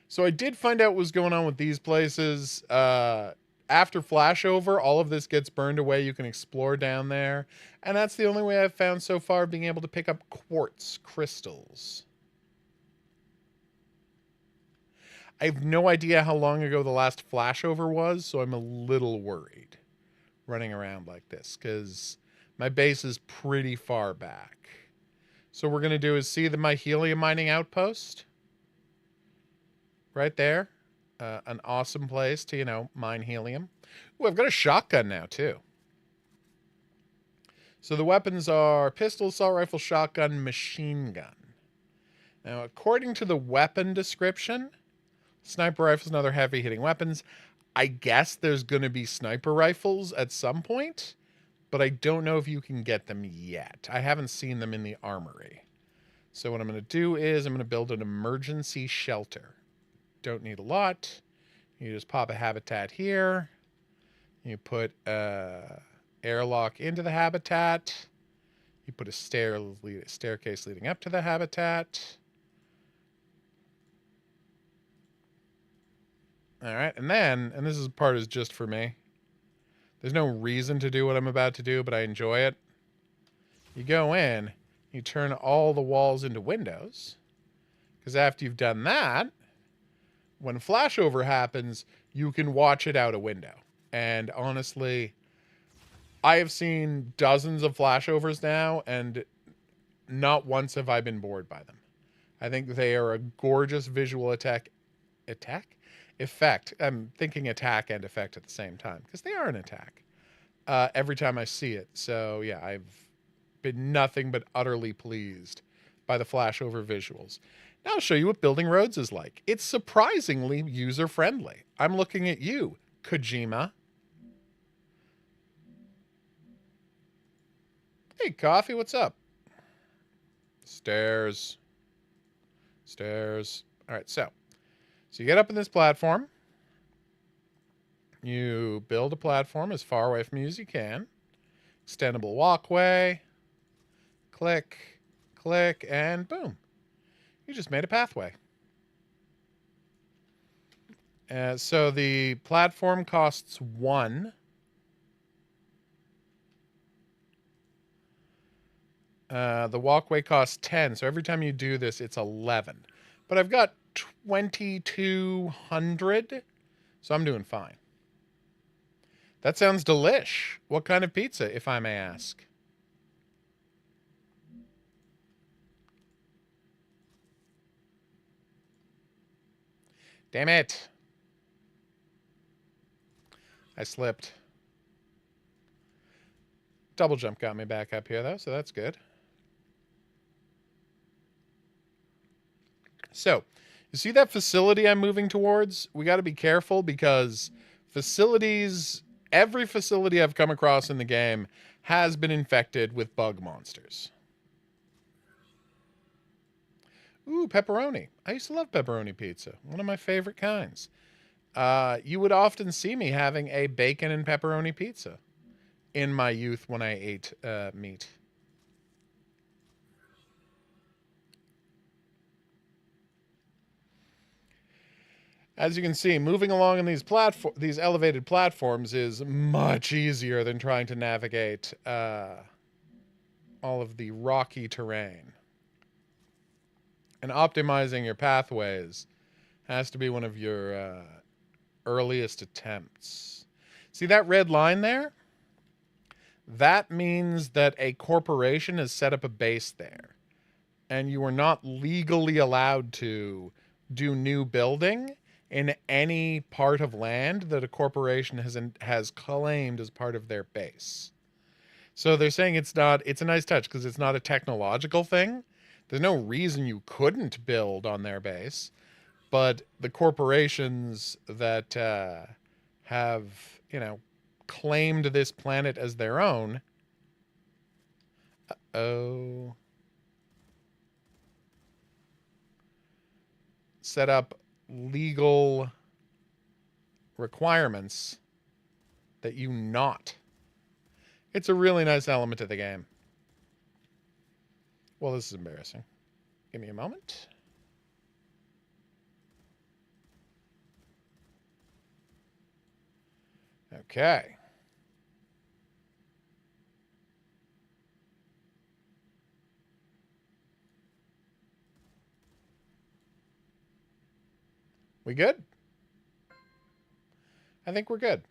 So I did find out what was going on with these places. After flashover, all of this gets burned away. You can explore down there. And that's the only way I've found so far, being able to pick up quartz crystals. I have no idea how long ago the last flashover was, so I'm a little worried running around like this, because my base is pretty far back. So what we're going to do is see my helium mining outpost. Right there. An awesome place to, you know, mine helium. Ooh, I've got a shotgun now, too. So the weapons are pistol, assault rifle, shotgun, machine gun. Now, according to the weapon description, sniper rifles and other heavy-hitting weapons. I guess there's going to be sniper rifles at some point, but I don't know if you can get them yet. I haven't seen them in the armory. So what I'm going to do is I'm going to build an emergency shelter. Don't need a lot. You just pop a habitat here. You put a airlock into the habitat. You put a staircase leading up to the habitat. All right, and this is part is just for me. There's no reason to do what I'm about to do, but I enjoy it. You go in, you turn all the walls into windows, because after you've done that, when flashover happens, you can watch it out a window. And honestly, I have seen dozens of flashovers now, and not once have I been bored by them. I think they are a gorgeous visual effect. I'm thinking attack and effect at the same time, because they are an attack every time I see it. So yeah, I've been nothing but utterly pleased by the flashover visuals. Now I'll show you what building roads is like. It's surprisingly user-friendly. I'm looking at you, Kojima. Hey, Coffee, what's up? Stairs. All right, so you get up in this platform. You build a platform as far away from you as you can. Extendable walkway. Click, click, and boom. You just made a pathway. So the platform costs 1. The walkway costs 10. So every time you do this, it's 11. But I've got 2,200. So I'm doing fine. That sounds delish. What kind of pizza, if I may ask? Damn it. I slipped. Double jump got me back up here, though, so that's good. So, you see that facility I'm moving towards? We got to be careful, because every facility I've come across in the game has been infected with bug monsters. Ooh, pepperoni. I used to love pepperoni pizza. One of my favorite kinds. You would often see me having a bacon and pepperoni pizza in my youth when I ate meat. As you can see, moving along in these elevated platforms is much easier than trying to navigate all of the rocky terrain. And optimizing your pathways has to be one of your earliest attempts. See that red line there? That means that a corporation has set up a base there, and you are not legally allowed to do new building in any part of land that a corporation has claimed as part of their base. So they're saying it's a nice touch because it's not a technological thing. There's no reason you couldn't build on their base, but the corporations that have, claimed this planet as their own. Set up legal requirements that you not. It's a really nice element of the game. Well, this is embarrassing. Give me a moment. Okay. We good? I think we're good.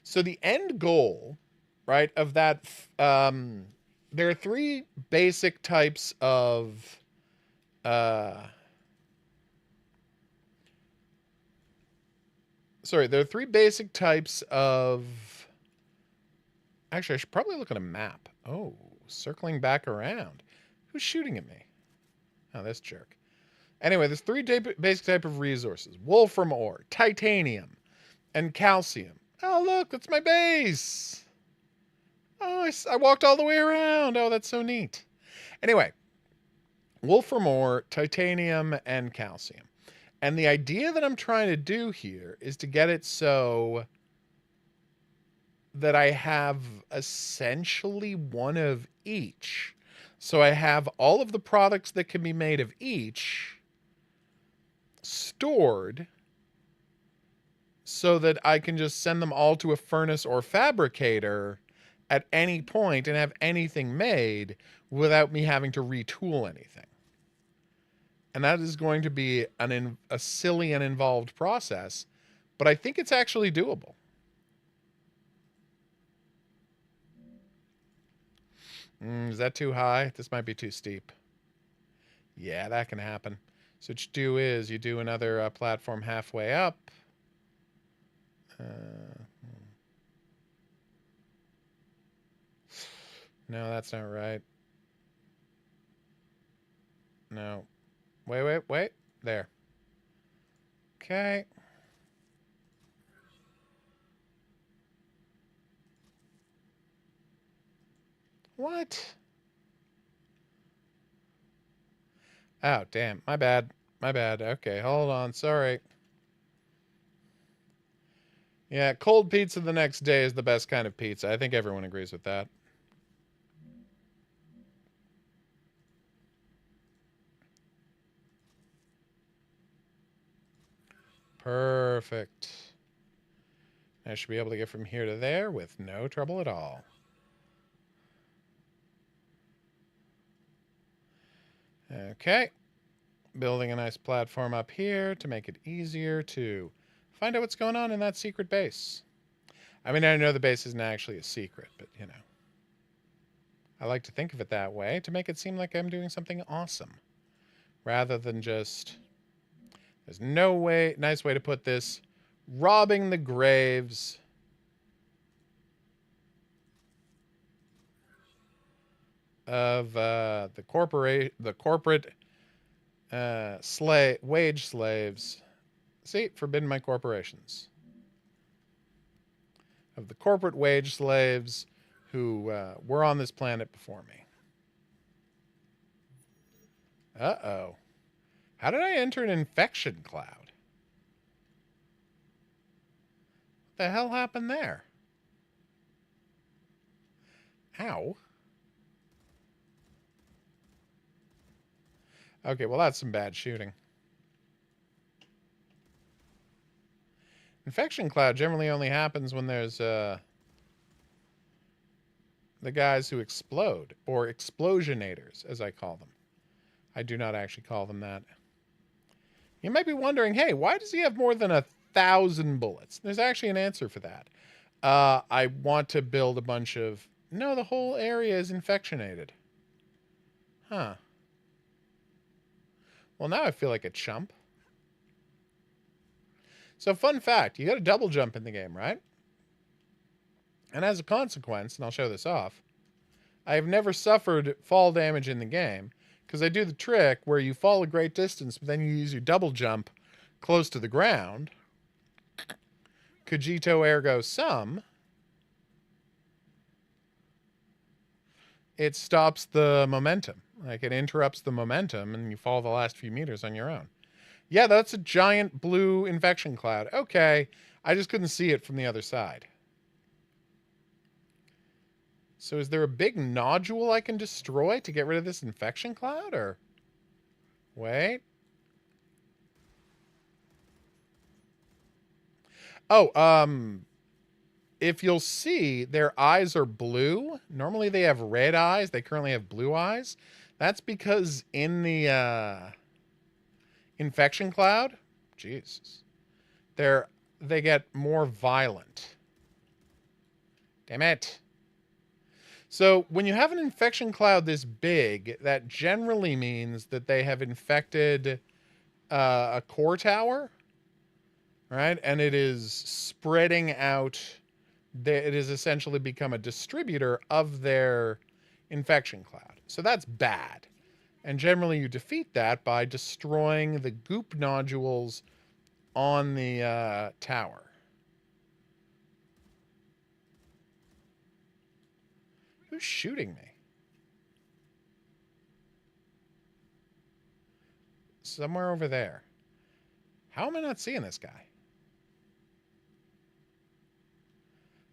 So the end goal, right, of that, there are three basic types of, there are three basic types of, actually, I should probably look at a map. Oh, circling back around. Who's shooting at me? Oh, this jerk. Anyway, there's three basic type of resources. Wolfram ore, titanium, and calcium. Oh, look, that's my base. Oh, I walked all the way around. Oh, that's so neat. Anyway, wolfram ore, titanium, and calcium. And the idea that I'm trying to do here is to get it so that I have essentially one of each. So I have all of the products that can be made of each stored so that I can just send them all to a furnace or fabricator at any point and have anything made without me having to retool anything. And that is going to be a silly and involved process, but I think it's actually doable. Is that too high? This might be too steep. Yeah, that can happen. So what you do is you do another platform halfway up. No, that's not right. No. Wait. There. Okay. What? Oh, damn. My bad. Okay, hold on. Sorry. Yeah, cold pizza the next day is the best kind of pizza. I think everyone agrees with that. Perfect. I should be able to get from here to there with no trouble at all. Okay. Building a nice platform up here to make it easier to find out what's going on in that secret base. I mean, I know the base isn't actually a secret, but, you know. I like to think of it that way to make it seem like I'm doing something awesome. Rather than just... There's no way... Nice way to put this. Robbing the graves... of the corporate wage slaves. See, forbidden my corporations. Of the corporate wage slaves who were on this planet before me. Uh-oh. How did I enter an infection cloud? What the hell happened there? Ow. Okay, well, that's some bad shooting. Infection cloud generally only happens when there's the guys who explode, or explosionators, as I call them. I do not actually call them that. You might be wondering, hey, why does he have more than 1,000 bullets? There's actually an answer for that. I want to build a bunch of... No, the whole area is infectionated. Huh. Well, now I feel like a chump. So, fun fact, you got a double jump in the game, right? And as a consequence, and I'll show this off, I have never suffered fall damage in the game, because I do the trick where you fall a great distance, but then you use your double jump close to the ground. Cogito ergo sum. It stops the momentum. Like, it interrupts the momentum, and you fall the last few meters on your own. Yeah, that's a giant blue infection cloud. Okay, I just couldn't see it from the other side. So is there a big nodule I can destroy to get rid of this infection cloud, or... Wait. Oh, if you'll see, their eyes are blue. Normally they have red eyes. They currently have blue eyes. That's because in the infection cloud, Jesus, they get more violent. Damn it. So when you have an infection cloud this big, that generally means that they have infected a core tower, right? And it is spreading out. It has essentially become a distributor of their infection cloud. So that's bad. And generally you defeat that by destroying the goop nodules on the tower. Who's shooting me? Somewhere over there. How am I not seeing this guy?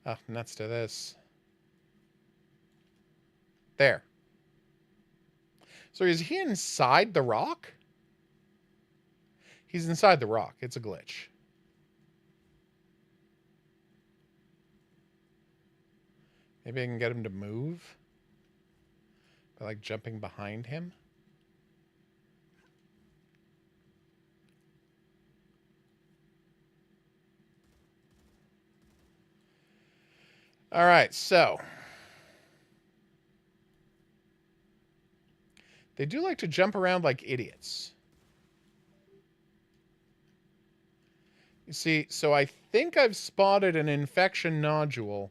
Oh, nuts to this. There. So is he inside the rock? He's inside the rock. It's a glitch. Maybe I can get him to move by like jumping behind him. All right, so they do like to jump around like idiots. You see, so I think I've spotted an infection nodule.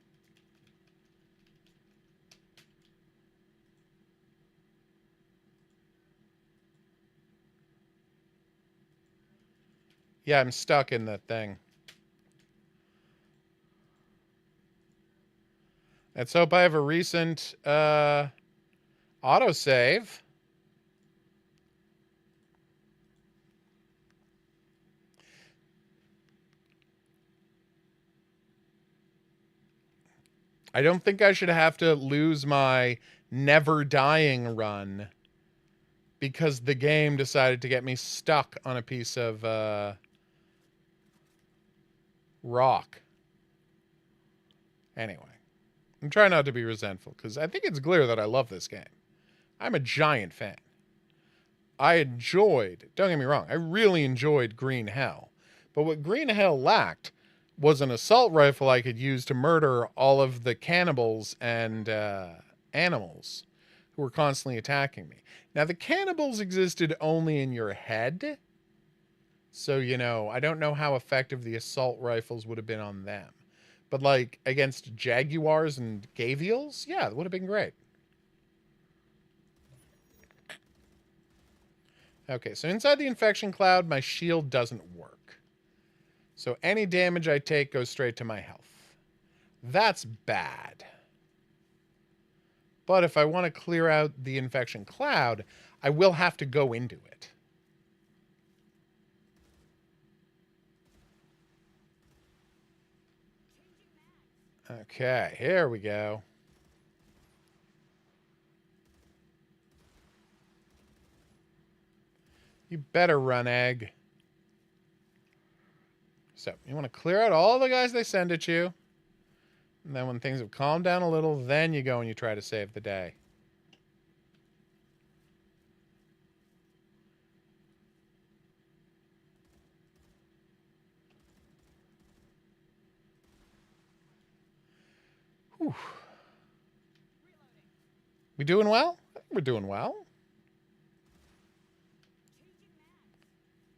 Yeah, I'm stuck in that thing. Let's hope I have a recent autosave. I don't think I should have to lose my never dying run because the game decided to get me stuck on a piece of rock. Anyway, I'm trying not to be resentful because I think it's clear that I love this game. I'm a giant fan. I enjoyed, don't get me wrong, I really enjoyed Green Hell. But what Green Hell lacked was an assault rifle I could use to murder all of the cannibals and animals who were constantly attacking me. Now, the cannibals existed only in your head. So, you know, I don't know how effective the assault rifles would have been on them. But, like, against jaguars and gavials, yeah, it would have been great. Okay, so inside the infection cloud, my shield doesn't work. So any damage I take goes straight to my health. That's bad. But if I want to clear out the infection cloud, I will have to go into it. Okay, here we go. You better run, egg. So, you want to clear out all the guys they send at you. And then when things have calmed down a little, then you go and you try to save the day. Whew. We doing well? We're doing well.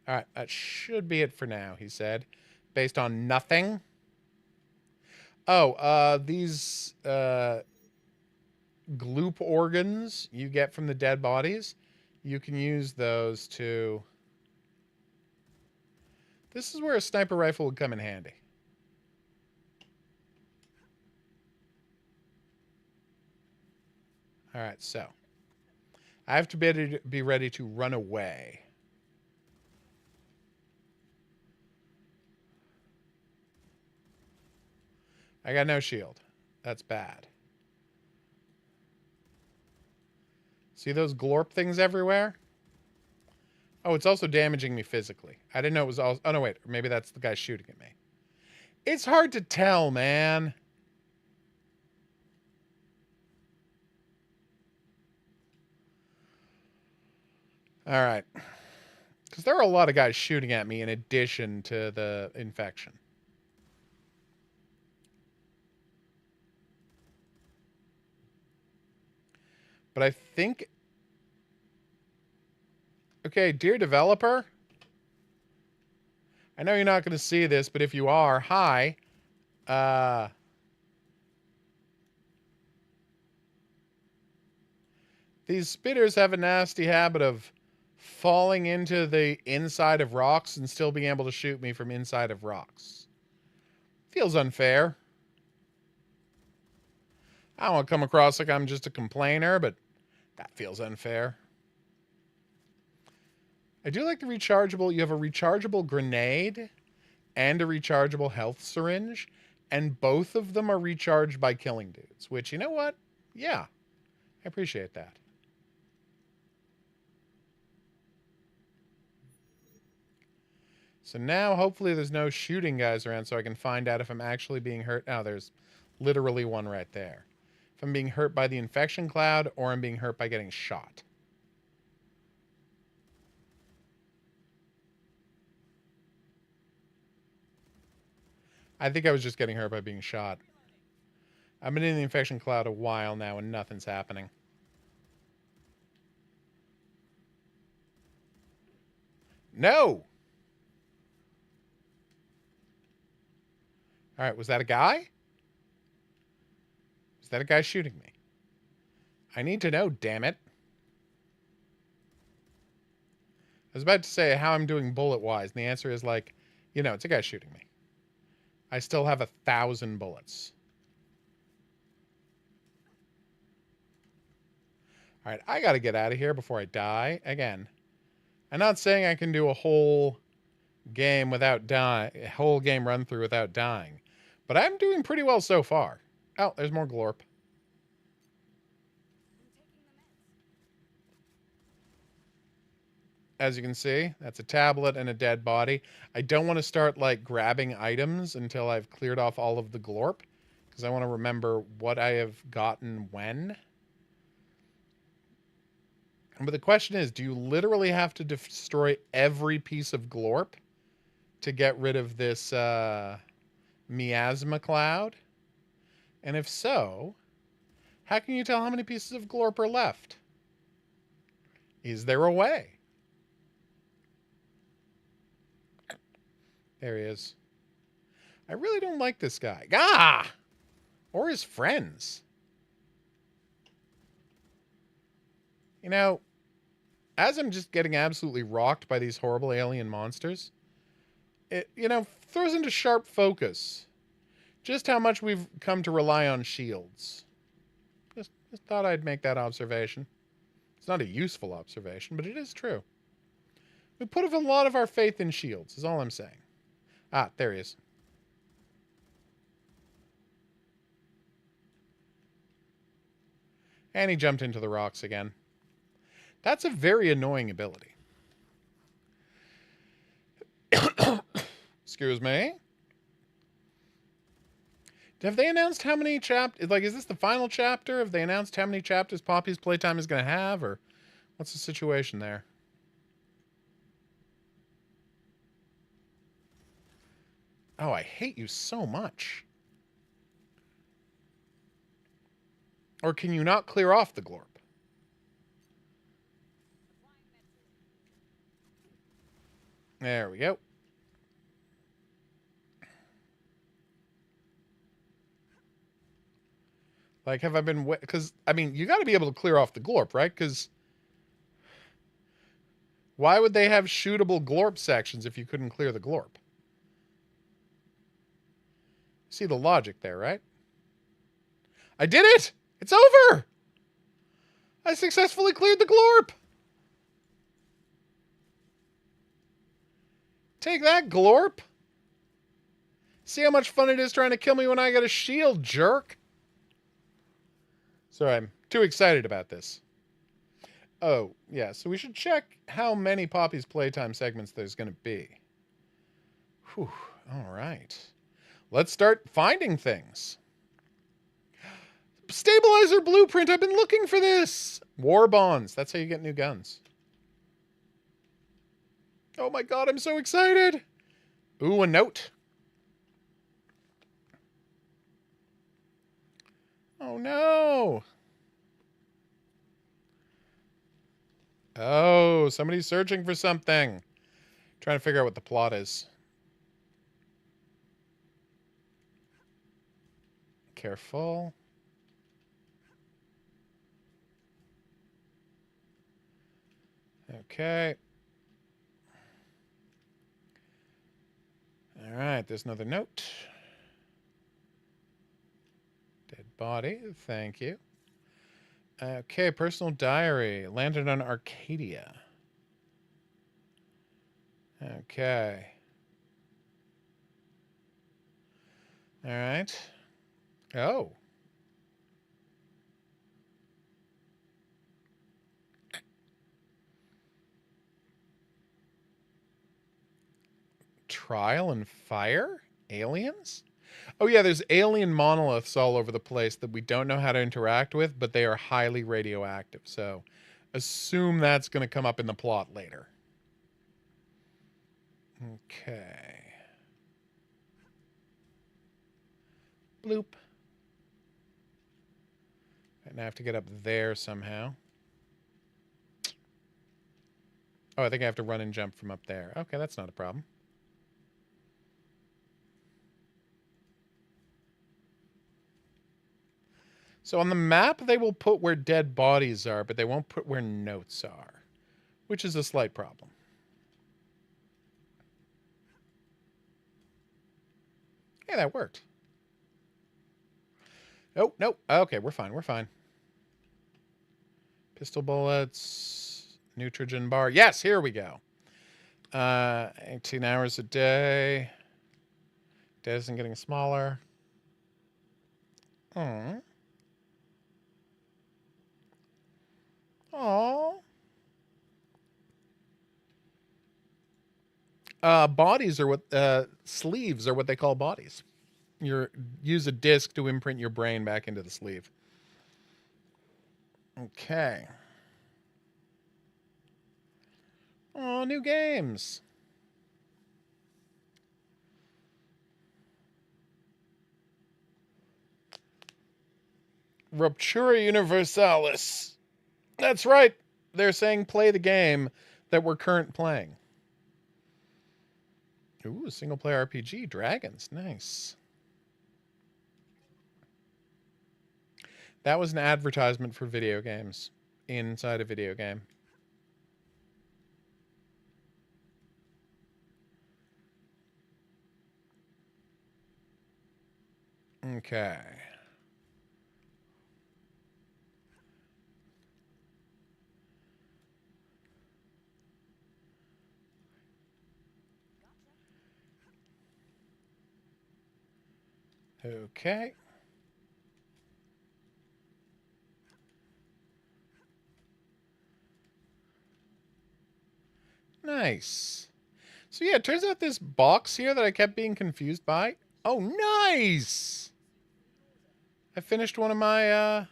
All right, that should be it for now, he said. Based on nothing. Oh, these gloop organs you get from the dead bodies, you can use those to... This is where a sniper rifle would come in handy. All right, so I have to be ready to run away. I got no shield. That's bad. See those glorp things everywhere? Oh, it's also damaging me physically. I didn't know it was all... Oh, no, wait. Maybe that's the guy shooting at me. It's hard to tell, man. All right. Because there are a lot of guys shooting at me in addition to the infection. But I think... Okay, dear developer. I know you're not going to see this, but if you are, hi. These spitters have a nasty habit of falling into the inside of rocks and still being able to shoot me from inside of rocks. Feels unfair. I don't want to come across like I'm just a complainer, but that feels unfair. I do like the rechargeable. You have a rechargeable grenade and a rechargeable health syringe, and both of them are recharged by killing dudes, which, you know what? Yeah, I appreciate that. So now, hopefully, there's no shooting guys around so I can find out if I'm actually being hurt. Now, there's literally one right there. If I'm being hurt by the infection cloud or I'm being hurt by getting shot. I think I was just getting hurt by being shot. I've been in the infection cloud a while now and nothing's happening. No! Alright, was that a guy? Was that a guy shooting me? I need to know, damn it. I was about to say how I'm doing bullet-wise, and the answer is like, you know, it's a guy shooting me. I still have 1,000 bullets. Alright, I gotta get out of here before I die. Again, I'm not saying I can do a whole game without dying, a whole game run through without dying. But I'm doing pretty well so far. Oh, there's more glorp. As you can see, that's a tablet and a dead body. I don't want to start, like, grabbing items until I've cleared off all of the glorp, because I want to remember what I have gotten when. But the question is, do you literally have to destroy every piece of glorp to get rid of this miasma cloud? And if so, how can you tell how many pieces of glorp are left? Is there a way? There he is. I really don't like this guy. Ah! Or his friends. You know, as I'm just getting absolutely rocked by these horrible alien monsters, it, you know, throws into sharp focus just how much we've come to rely on shields. Just thought I'd make that observation. It's not a useful observation, but it is true. We put a lot of our faith in shields, is all I'm saying. Ah, there he is. And he jumped into the rocks again. That's a very annoying ability. Excuse me? Have they announced how many chapters? Like, is this the final chapter? Have they announced how many chapters Poppy's playtime is going to have? Or what's the situation there? Oh, I hate you so much. Or can you not clear off the glorp? There we go. Like, have I been... Because, I mean, you got to be able to clear off the glorp, right? Because why would they have shootable glorp sections if you couldn't clear the glorp? See the logic there, right? I did it! It's over! I successfully cleared the glorp! Take that, glorp! See how much fun it is trying to kill me when I got a shield, jerk! Sorry, I'm too excited about this. Oh, yeah, so we should check how many Poppy's Playtime segments there's going to be. Whew, all right. let's start finding things. Stabilizer blueprint. I've been looking for this. War bonds. That's how you get new guns. Oh my god, I'm so excited. Ooh, a note. Oh no. Oh, somebody's searching for something. Trying to figure out what the plot is. Careful. Okay. All right, there's another note. Dead body, thank you. Okay, personal diary. Landed on Arcadia. Okay. All right. Oh. Trial and fire? Aliens? Oh yeah, there's alien monoliths all over the place that we don't know how to interact with, but they are highly radioactive. So assume that's going to come up in the plot later. Okay. Bloop. And I have to get up there somehow. Oh, I think I have to run and jump from up there. Okay, that's not a problem. So on the map, they will put where dead bodies are, but they won't put where notes are, which is a slight problem. Yeah, that worked. Oh, no. Okay, we're fine. We're fine. Pistol bullets. Nutrigen bar. Yes, here we go. 18 hours a day. Day isn't getting smaller. Aww. Aww. Bodies are what... sleeves are what they call bodies. Use a disc to imprint your brain back into the sleeve. Okay. Oh, new games. Ruptura Universalis. That's right. They're saying play the game that we're current playing. Ooh, single player RPG. Dragons. Nice. That was an advertisement for video games inside a video game. Okay. Okay. Nice. So yeah, it turns out this box here that I kept being confused by. Oh, nice! I finished one of my,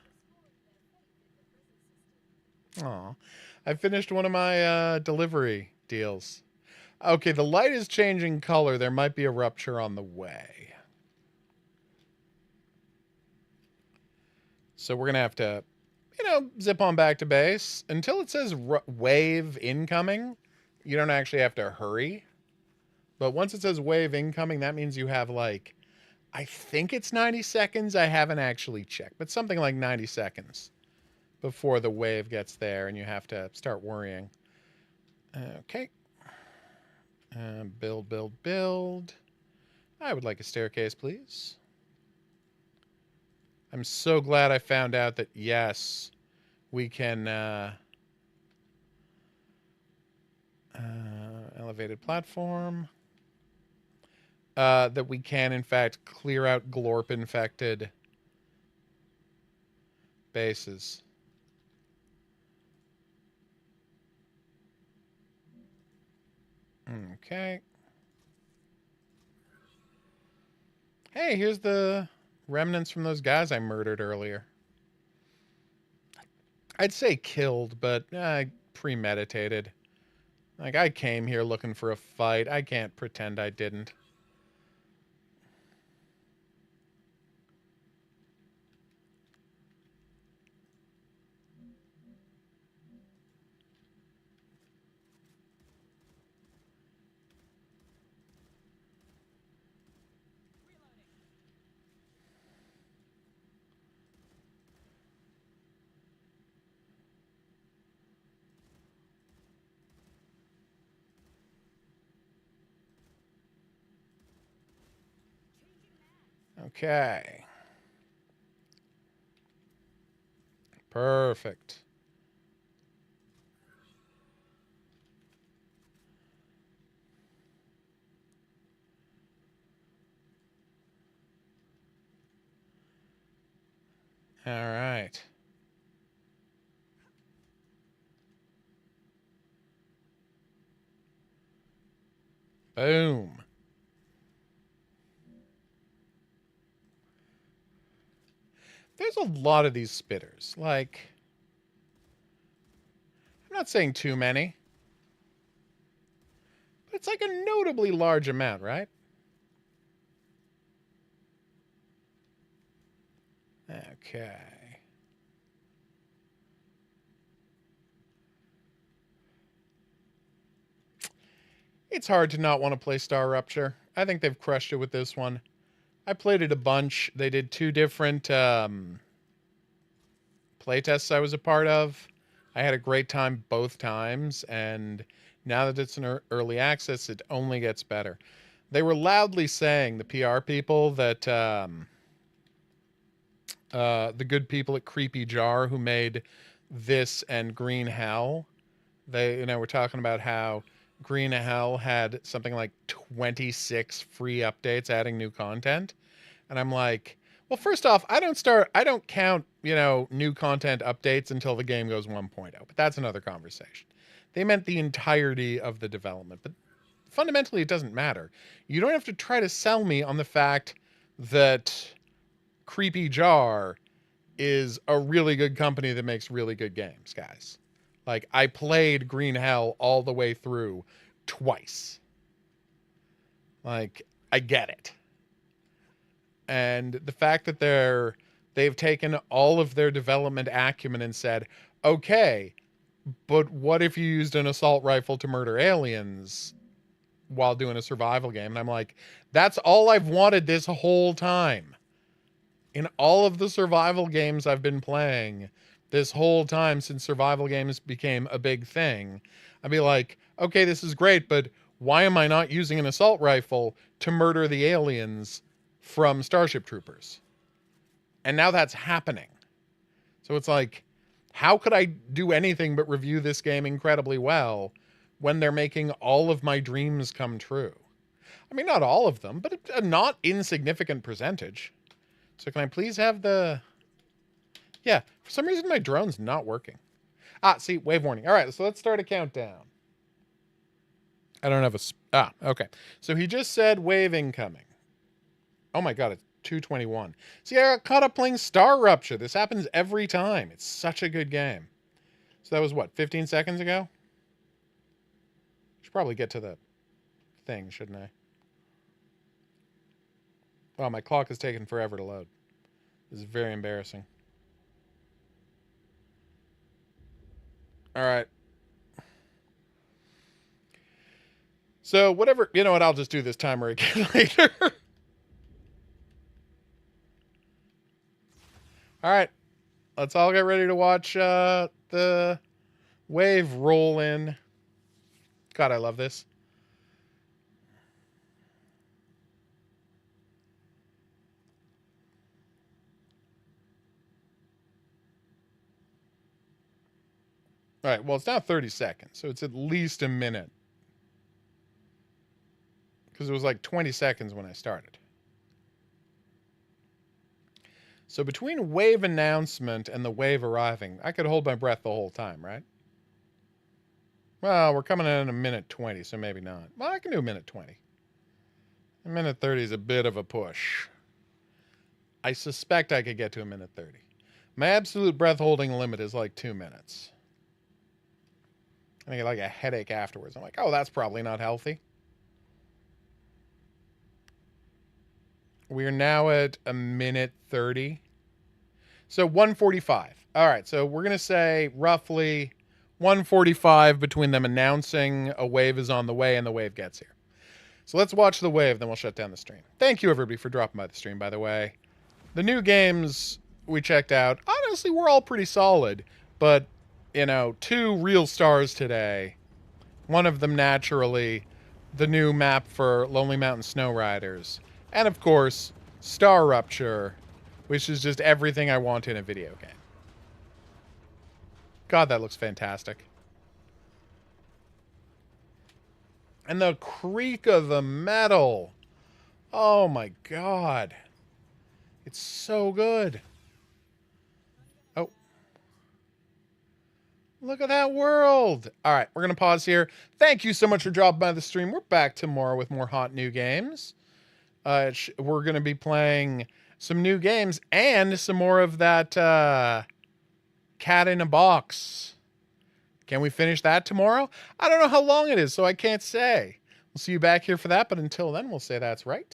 Aw. I finished one of my, delivery deals. Okay, the light is changing color. There might be a rupture on the way. So we're going to have to, zip on back to base. Until it says wave incoming, you don't actually have to hurry. But once it says wave incoming, that means you have like, I think it's 90 seconds. I haven't actually checked, but something like 90 seconds before the wave gets there and you have to start worrying. Okay. Build, build, build. I would like a staircase, please. I'm so glad I found out that, yes, we can... elevated platform. That we can, in fact, clear out glorp-infected bases. Okay. Hey, here's the remnants from those guys I murdered earlier. I'd say killed, but premeditated. Like, I came here looking for a fight. I can't pretend I didn't. Okay. Perfect. All right. Boom. There's a lot of these spitters. Like, I'm not saying too many, but it's like a notably large amount, right? Okay. It's hard to not want to play Star Rupture. I think they've crushed it with this one. I played it a bunch. They did 2 different playtests I was a part of. I had a great time both times, and now that it's in early access, it only gets better. They were loudly saying, the PR people, that the good people at Creepy Jar who made this and Green Hell, they were talking about how Green Hell had something like 26 free updates adding new content. And I'm like, well, first off, I don't count, new content updates until the game goes 1.0, but that's another conversation. They meant the entirety of the development, but fundamentally it doesn't matter. You don't have to try to sell me on the fact that Creepy Jar is a really good company that makes really good games, guys. Like, I played Green Hell all the way through twice. Like, I get it. And the fact that they've taken all of their development acumen and said, okay, but what if you used an assault rifle to murder aliens while doing a survival game? And I'm like, that's all I've wanted this whole time. In all of the survival games I've been playing this whole time since survival games became a big thing, I'd be like, okay, this is great, but why am I not using an assault rifle to murder the aliens from Starship Troopers? And now that's happening. So it's like, how could I do anything but review this game incredibly well when they're making all of my dreams come true? I mean, not all of them, but a not insignificant percentage. So can I please have the... Yeah, for some reason my drone's not working. See, wave warning. All right, so let's start a countdown. I don't have a... okay. So he just said wave incoming. Oh my god, it's 2:21. See, I got caught up playing Star Rupture. This happens every time. It's such a good game. So that was what, 15 seconds ago? Should probably get to the thing, shouldn't I? Oh, my clock is taking forever to load. This is very embarrassing. All right. So whatever, you know what? I'll just do this timer again later. All right. Let's all get ready to watch the wave roll in. God, I love this. All right, well, it's now 30 seconds, so it's at least a minute. Because it was like 20 seconds when I started. So between wave announcement and the wave arriving, I could hold my breath the whole time, right? Well, we're coming in a minute 20, so maybe not. Well, I can do a minute 20. A minute 30 is a bit of a push. I suspect I could get to a minute 30. My absolute breath holding limit is like 2 minutes. I get like a headache afterwards. I'm like, oh, that's probably not healthy. We're now at a minute 30. So 145. All right, so we're going to say roughly 145 between them announcing a wave is on the way and the wave gets here. So let's watch the wave, then we'll shut down the stream. Thank you, everybody, for dropping by the stream, by the way. The new games we checked out, honestly, we're all pretty solid. But, you know, 2 real stars today. One of them, naturally, the new map for Lonely Mountain Snow Riders. And, of course, Star Rupture, which is just everything I want in a video game. God, that looks fantastic. And the creak of the metal. Oh my God. It's so good. Oh. Look at that world. All right, we're going to pause here. Thank you so much for dropping by the stream. We're back tomorrow with more hot new games. We're going to be playing some new games and some more of that Cat in a Box. Can we finish that tomorrow? I don't know how long it is, so I can't say. We'll see you back here for that, but until then, we'll say that's right.